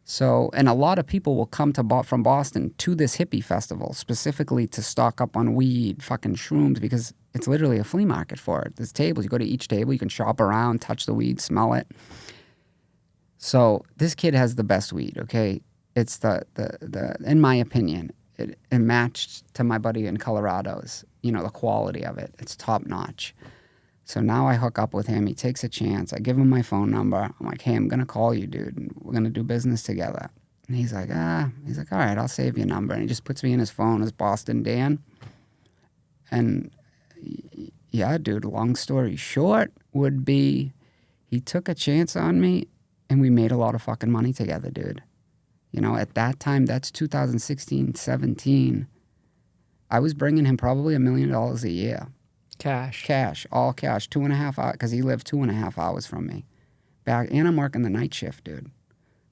So, and a lot of people will come from Boston to this hippie festival specifically to stock up on weed, fucking shrooms, because it's literally a flea market for it. There's tables. You go to each table, you can shop around, touch the weed, smell it. So this kid has the best weed, okay? It's the in my opinion, it matched to my buddy in Colorado's, the quality of it. It's top notch. So now I hook up with him. He takes a chance. I give him my phone number. I'm like, hey, I'm going to call you, dude. And we're going to do business together. And he's like, all right, I'll save your number. And he just puts me in his phone as Boston Dan. And yeah, dude, long story short would be he took a chance on me and we made a lot of fucking money together, dude. At that time, that's 2016, 17. I was bringing him probably $1 million a year. Cash, all cash, 2.5 hours, because he lived 2.5 hours from me. And I'm working the night shift, dude.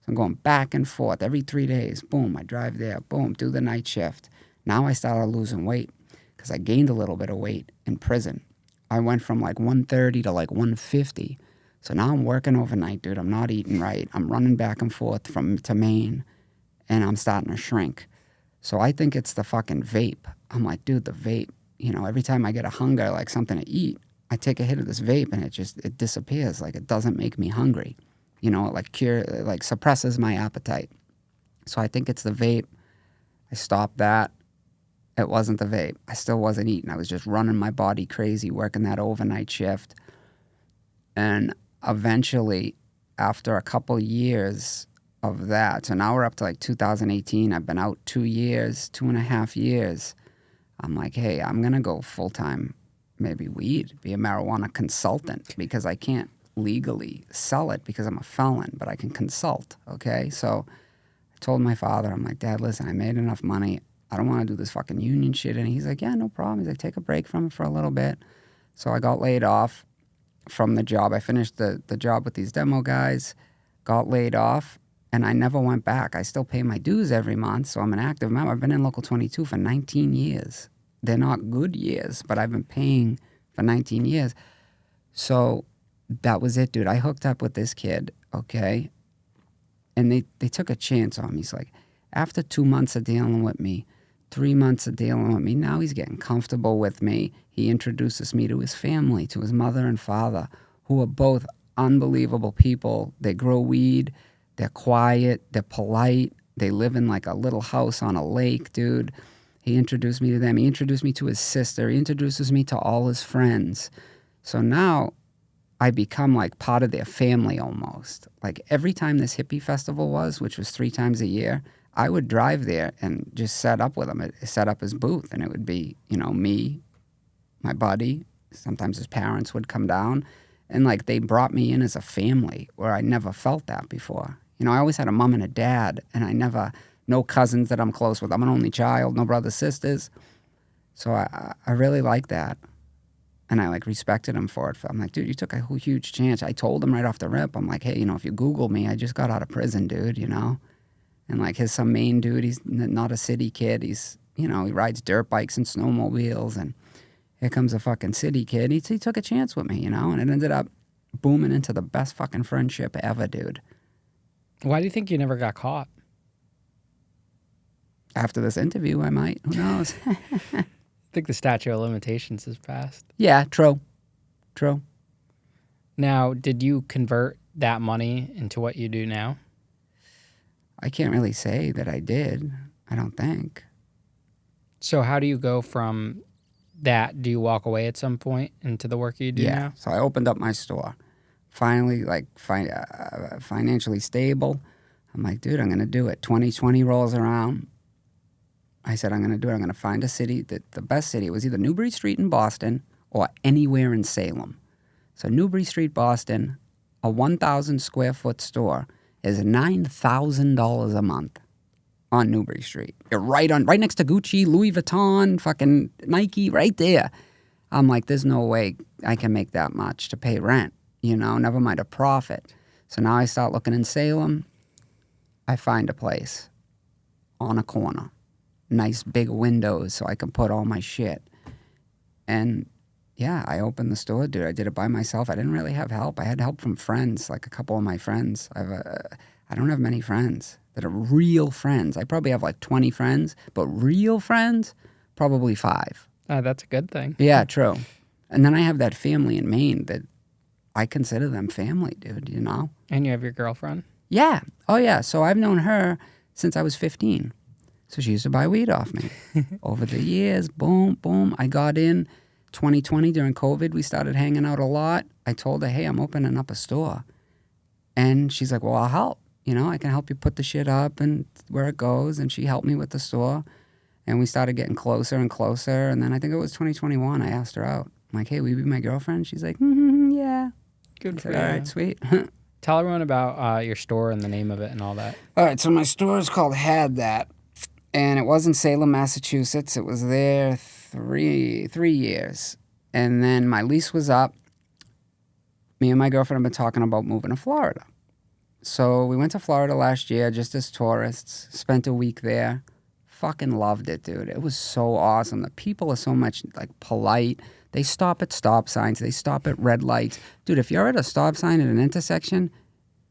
So I'm going back and forth every 3 days. Boom, I drive there. Boom, do the night shift. Now I started losing weight because I gained a little bit of weight in prison. I went from like 130 to like 150. So now I'm working overnight, dude. I'm not eating right. I'm running back and forth to Maine, and I'm starting to shrink. So I think it's the fucking vape. I'm like, dude, the vape. You know, every time I get a hunger, like something to eat, I take a hit of this vape and it disappears. Like it doesn't make me hungry. You know, it like suppresses my appetite. So I think it's the vape. I stopped that. It wasn't the vape. I still wasn't eating. I was just running my body crazy, working that overnight shift. And eventually, after a couple years of that, so now we're up to like 2018. I've been out 2 years, 2.5 years. I'm like, hey, I'm going to go full-time, maybe weed, be a marijuana consultant, because I can't legally sell it because I'm a felon, but I can consult, okay? So I told my father, I'm like, Dad, listen, I made enough money. I don't want to do this fucking union shit. And he's like, yeah, no problem. He's like, take a break from it for a little bit. So I got laid off from the job. I finished the job with these demo guys, got laid off, and I never went back. I still pay my dues every month, so I'm an active member. I've been in Local 22 for 19 years. They're not good years, but I've been paying for 19 years. So that was it, dude. I hooked up with this kid, okay? And they took a chance on me. He's like, after 2 months of dealing with me, 3 months of dealing with me, now he's getting comfortable with me. He introduces me to his family, to his mother and father, who are both unbelievable people. They grow weed. They're quiet. They're polite. They live in like a little house on a lake, dude. He introduced me to them. He introduced me to his sister. He introduces me to all his friends. So now I become like part of their family almost. Like every time this hippie festival was, which was 3 times a year, I would drive there and just set up with him, set up his booth. And it would be, you know, me, my buddy. Sometimes his parents would come down. And like they brought me in as a family where I never felt that before. You know, I always had a mom and a dad, and no cousins that I'm close with. I'm an only child, no brothers, sisters. So I really like that. And I like respected him for it. I'm like, dude, you took a huge chance. I told him right off the rip. I'm like, hey, you know, if you Google me, I just got out of prison, dude, you know? And like he's some Maine dude. He's not a city kid. He's, you know, he rides dirt bikes and snowmobiles. And here comes a fucking city kid. He took a chance with me, you know? And it ended up booming into the best fucking friendship ever, dude. Why do you think you never got caught? After this interview, I might. Who knows? I think the statute of limitations is passed. Yeah, true. Now, did you convert that money into what you do now? I can't really say that I did. I don't think. So how do you go from that? Do you walk away at some point into the work you do now? So I opened up my store. Finally, like financially stable. I'm like, dude, I'm going to do it. 2020 rolls around. I said, I'm going to do it. I'm going to find a city. The best city was either Newbury Street in Boston or anywhere in Salem. So Newbury Street, Boston, a 1,000 square foot store is $9,000 a month on Newbury Street. You're right next to Gucci, Louis Vuitton, fucking Nike, right there. I'm like, there's no way I can make that much to pay rent, you know, never mind a profit. So now I start looking in Salem. I find a place on a corner. Nice big windows so I can put all my shit. And yeah, I opened the store, dude. I did it by myself. I didn't really have help. I had help from friends, like a couple of my friends. I don't have many friends that are real friends. I probably have like 20 friends, but real friends, probably 5. That's a good thing. Yeah, true. And then I have that family in Maine that I consider them family, dude, you know? And you have your girlfriend? Yeah. Oh, yeah. So I've known her since I was 15. So she used to buy weed off me. Over the years, boom, boom. I got in 2020 during COVID. We started hanging out a lot. I told her, hey, I'm opening up a store. And she's like, well, I'll help. You know, I can help you put the shit up and where it goes. And she helped me with the store. And we started getting closer and closer. And then I think it was 2021, I asked her out. I'm like, hey, will you be my girlfriend? She's like, yeah. Good for you. All right, sweet. Tell everyone about your store and the name of it and all that. All right, so my store is called Had That. And it was in Salem, Massachusetts. It was there three years. And then my lease was up. Me and my girlfriend have been talking about moving to Florida. So we went to Florida last year just as tourists, spent a week there. Fucking loved it, dude. It was so awesome. The people are so much like polite. They stop at stop signs. They stop at red lights. Dude, if you're at a stop sign at an intersection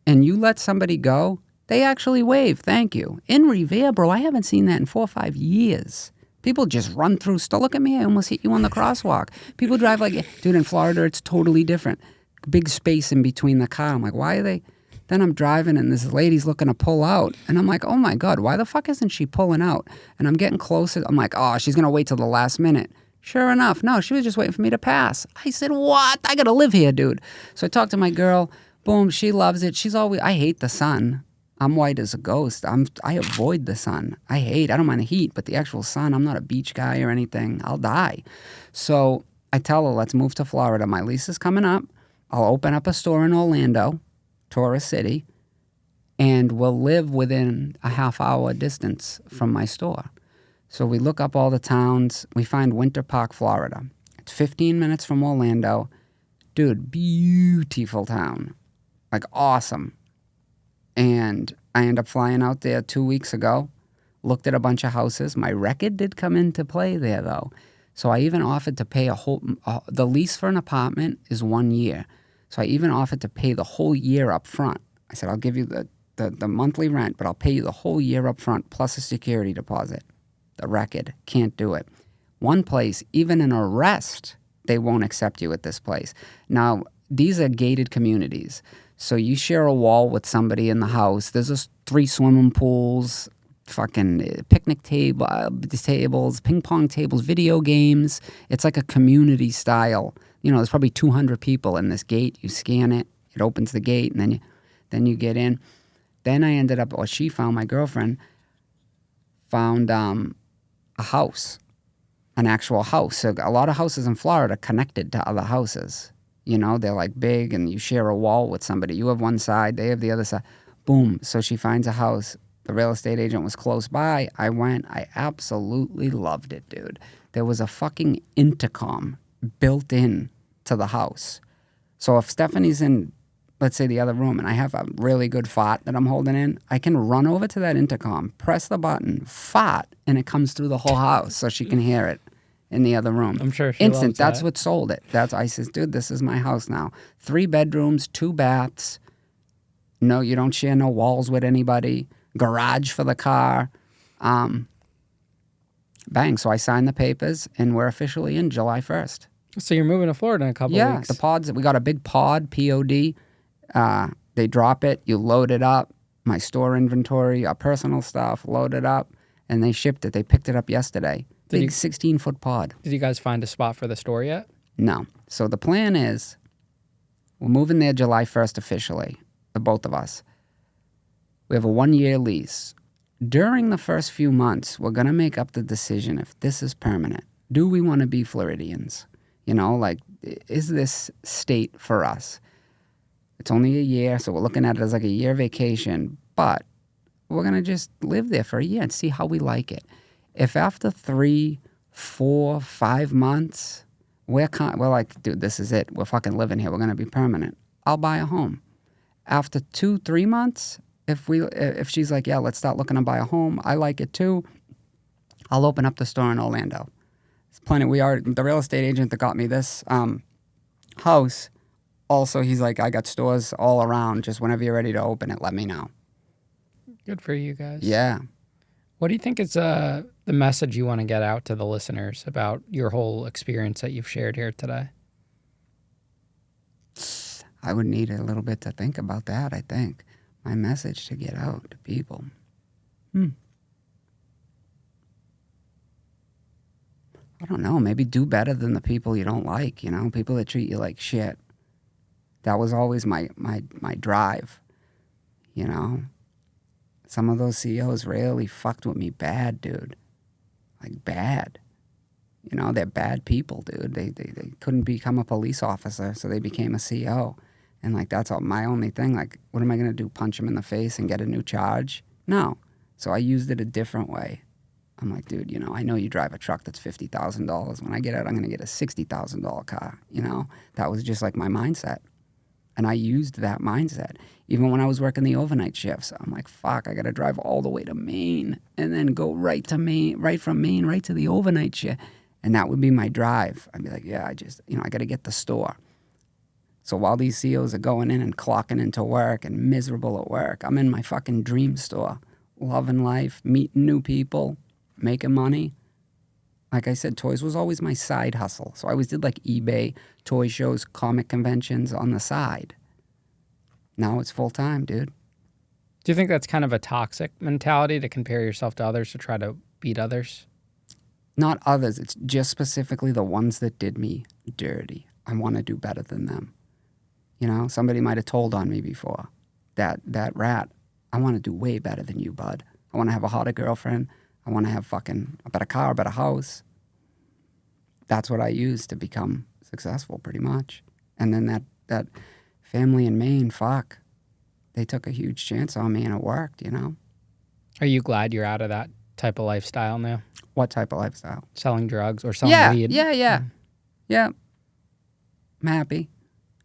and you let somebody go, they actually wave, thank you. In Revere, bro, I haven't seen that in 4 or 5 years. People just run through. Still, look at me. I almost hit you on the crosswalk. People drive like, dude, in Florida, it's totally different. Big space in between the car. I'm like, why are they? Then I'm driving and this lady's looking to pull out. And I'm like, oh my God, why the fuck isn't she pulling out? And I'm getting closer. I'm like, oh, she's going to wait till the last minute. Sure enough, no, she was just waiting for me to pass. I said, what? I got to live here, dude. So I talked to my girl. Boom, she loves it. She's always, I hate the sun. I'm white as a ghost. I avoid the sun. I don't mind the heat, but the actual sun, I'm not a beach guy or anything. I'll die. So I tell her, let's move to Florida. My lease is coming up. I'll open up a store in Orlando, tourist city, and we'll live within a half-hour distance from my store. So we look up all the towns. We find Winter Park, Florida. It's 15 minutes from Orlando. Dude, beautiful town. Like, awesome. And I end up flying out there 2 weeks ago, looked at a bunch of houses. My record did come into play there, though. So I even offered to pay the lease for an apartment is 1 year. So I even offered to pay the whole year up front. I said, I'll give you the monthly rent, but I'll pay you the whole year up front plus a security deposit. The record can't do it. One place, even an arrest, they won't accept you at this place. Now, these are gated communities. So you share a wall with somebody in the house. There's just 3 swimming pools, fucking picnic tables, ping pong tables, video games. It's like a community style. You know, there's probably 200 people in this gate. You scan it, it opens the gate, and then you get in. Then I ended up, or she found, my girlfriend found a house, an actual house. So a lot of houses in Florida connected to other houses. You know, they're like big and you share a wall with somebody. You have one side, they have the other side. Boom. So she finds a house. The real estate agent was close by. I went. I absolutely loved it, dude. There was a fucking intercom built in to the house. So if Stephanie's in, let's say, the other room and I have a really good fart that I'm holding in, I can run over to that intercom, press the button, fart, and it comes through the whole house so she can hear it in the other room. I'm sure she Instant. loves That's that. what sold it. I says, dude, this is my house now. 3 bedrooms, 2 baths. No, you don't share no walls with anybody. Garage for the car. Bang. So I signed the papers and we're officially in July 1st. So you're moving to Florida in a couple Yeah, weeks. the pods. We got a big pod, POD. They drop it. You load it up. My store inventory, our personal stuff, load it up. And they shipped it. They picked it up yesterday. Big 16-foot pod. Did you guys find a spot for the store yet? No. So the plan is we're moving there July 1st officially, the both of us. We have a 1-year lease. During the first few months, we're going to make up the decision if this is permanent. Do we want to be Floridians? You know, like, is this state for us? It's only a year, so we're looking at it as like a year vacation, but we're going to just live there for a year and see how we like it. If after 3, 4, 5 months, we're like, dude, this is it. We're fucking living here. We're going to be permanent. I'll buy a home. After 2, 3 months, if she's like, yeah, let's start looking to buy a home, I like it too, I'll open up the store in Orlando. It's plenty. The real estate agent that got me this house, also, he's like, I got stores all around. Just whenever you're ready to open it, let me know. Good for you guys. Yeah. What do you think is the message you want to get out to the listeners about your whole experience that you've shared here today? I would need a little bit to think about that, I think. My message to get out to people. I don't know. Maybe do better than the people you don't like, you know? People that treat you like shit. That was always my drive, you know? Some of those CEOs really fucked with me bad, dude. Like, bad. You know, they're bad people, dude. They couldn't become a police officer, so they became a CEO. And, like, that's all my only thing. Like, what am I going to do, punch him in the face and get a new charge? No. So I used it a different way. I'm like, dude, you know, I know you drive a truck that's $50,000. When I get out, I'm going to get a $60,000 car, you know? That was just, like, my mindset. And I used that mindset. Even when I was working the overnight shifts, I'm like, fuck, I got to drive all the way to Maine and then go right from Maine, right to the overnight shift. And that would be my drive. I'd be like, yeah, I got to get the store. So while these COs are going in and clocking into work and miserable at work, I'm in my fucking dream store, loving life, meeting new people, making money. Like I said, toys was always my side hustle. So I always did like eBay, toy shows, comic conventions on the side. Now it's full time, dude. Do you think that's kind of a toxic mentality to compare yourself to others to try to beat others? Not others. It's just specifically the ones that did me dirty. I want to do better than them. You know, somebody might have told on me before. That rat, I want to do way better than you, bud. I want to have a hotter girlfriend. I want to have fucking a better car, a better house. That's what I used to become successful, pretty much. And then that family in Maine, fuck, they took a huge chance on me and it worked, you know? Are you glad you're out of that type of lifestyle now? What type of lifestyle? Selling drugs or selling weed? Yeah. I'm happy.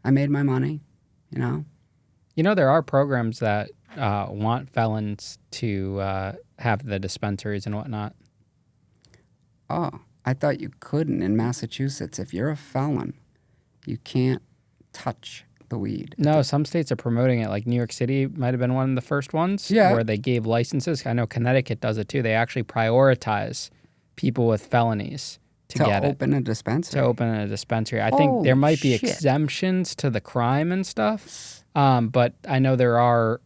I made my money, you know? You know, there are programs that want felons to have the dispensaries and whatnot. Oh, I thought you couldn't in Massachusetts. If you're a felon, you can't touch the weed. No, some states are promoting it. Like New York City might have been one of the first ones where they gave licenses. I know Connecticut does it too. They actually prioritize people with felonies to get open a dispensary. To open a dispensary. I think there might be exemptions to the crime and stuff, but I know there are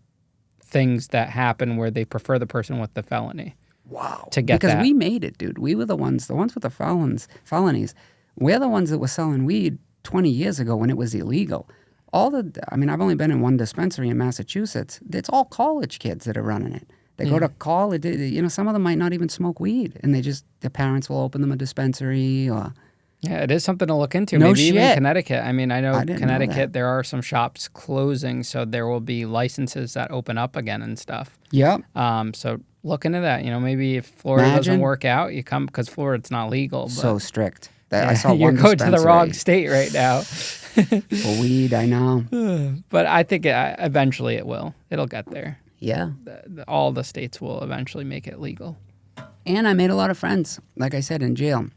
things that happen where they prefer the person with the felony. Wow. To get because that. we made it, dude. We were the ones with the felonies. We're the ones that were selling weed 20 years ago when it was illegal. I've only been in one dispensary in Massachusetts. It's all college kids that are running it. They go to college. Some of them might not even smoke weed, and their parents will open them a dispensary or. Yeah, it is something to look into. No Maybe shit. even Connecticut. I mean, I know didn't know Connecticut, that. there are some shops closing, so there will be licenses that open up again and stuff. Yep. So look into that. Maybe if Florida doesn't work out, you come, because Florida's not legal. But so strict. I saw you're one going to the wrong dispensary state right now. for weed, I know. But I think eventually it will. It'll get there. Yeah. All the states will eventually make it legal. And I made a lot of friends, like I said, in jail.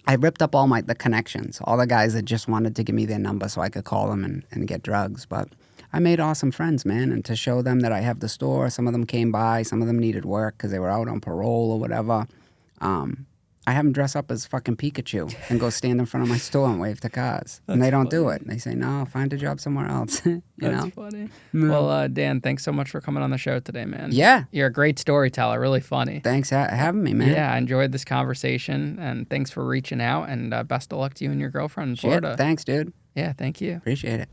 I ripped up all the connections, all the guys that just wanted to give me their number so I could call them and get drugs. But I made awesome friends, man. And to show them that I have the store, some of them came by, some of them needed work because they were out on parole or whatever. I have them dress up as fucking Pikachu and go stand in front of my store and wave to cars. And they don't do it. They say, no, find a job somewhere else. That's funny. Well, Dan, thanks so much for coming on the show today, man. Yeah. You're a great storyteller. Really funny. Thanks for having me, man. Yeah, I enjoyed this conversation. And thanks for reaching out. And best of luck to you and your girlfriend in Florida. Thanks, dude. Yeah, thank you. Appreciate it.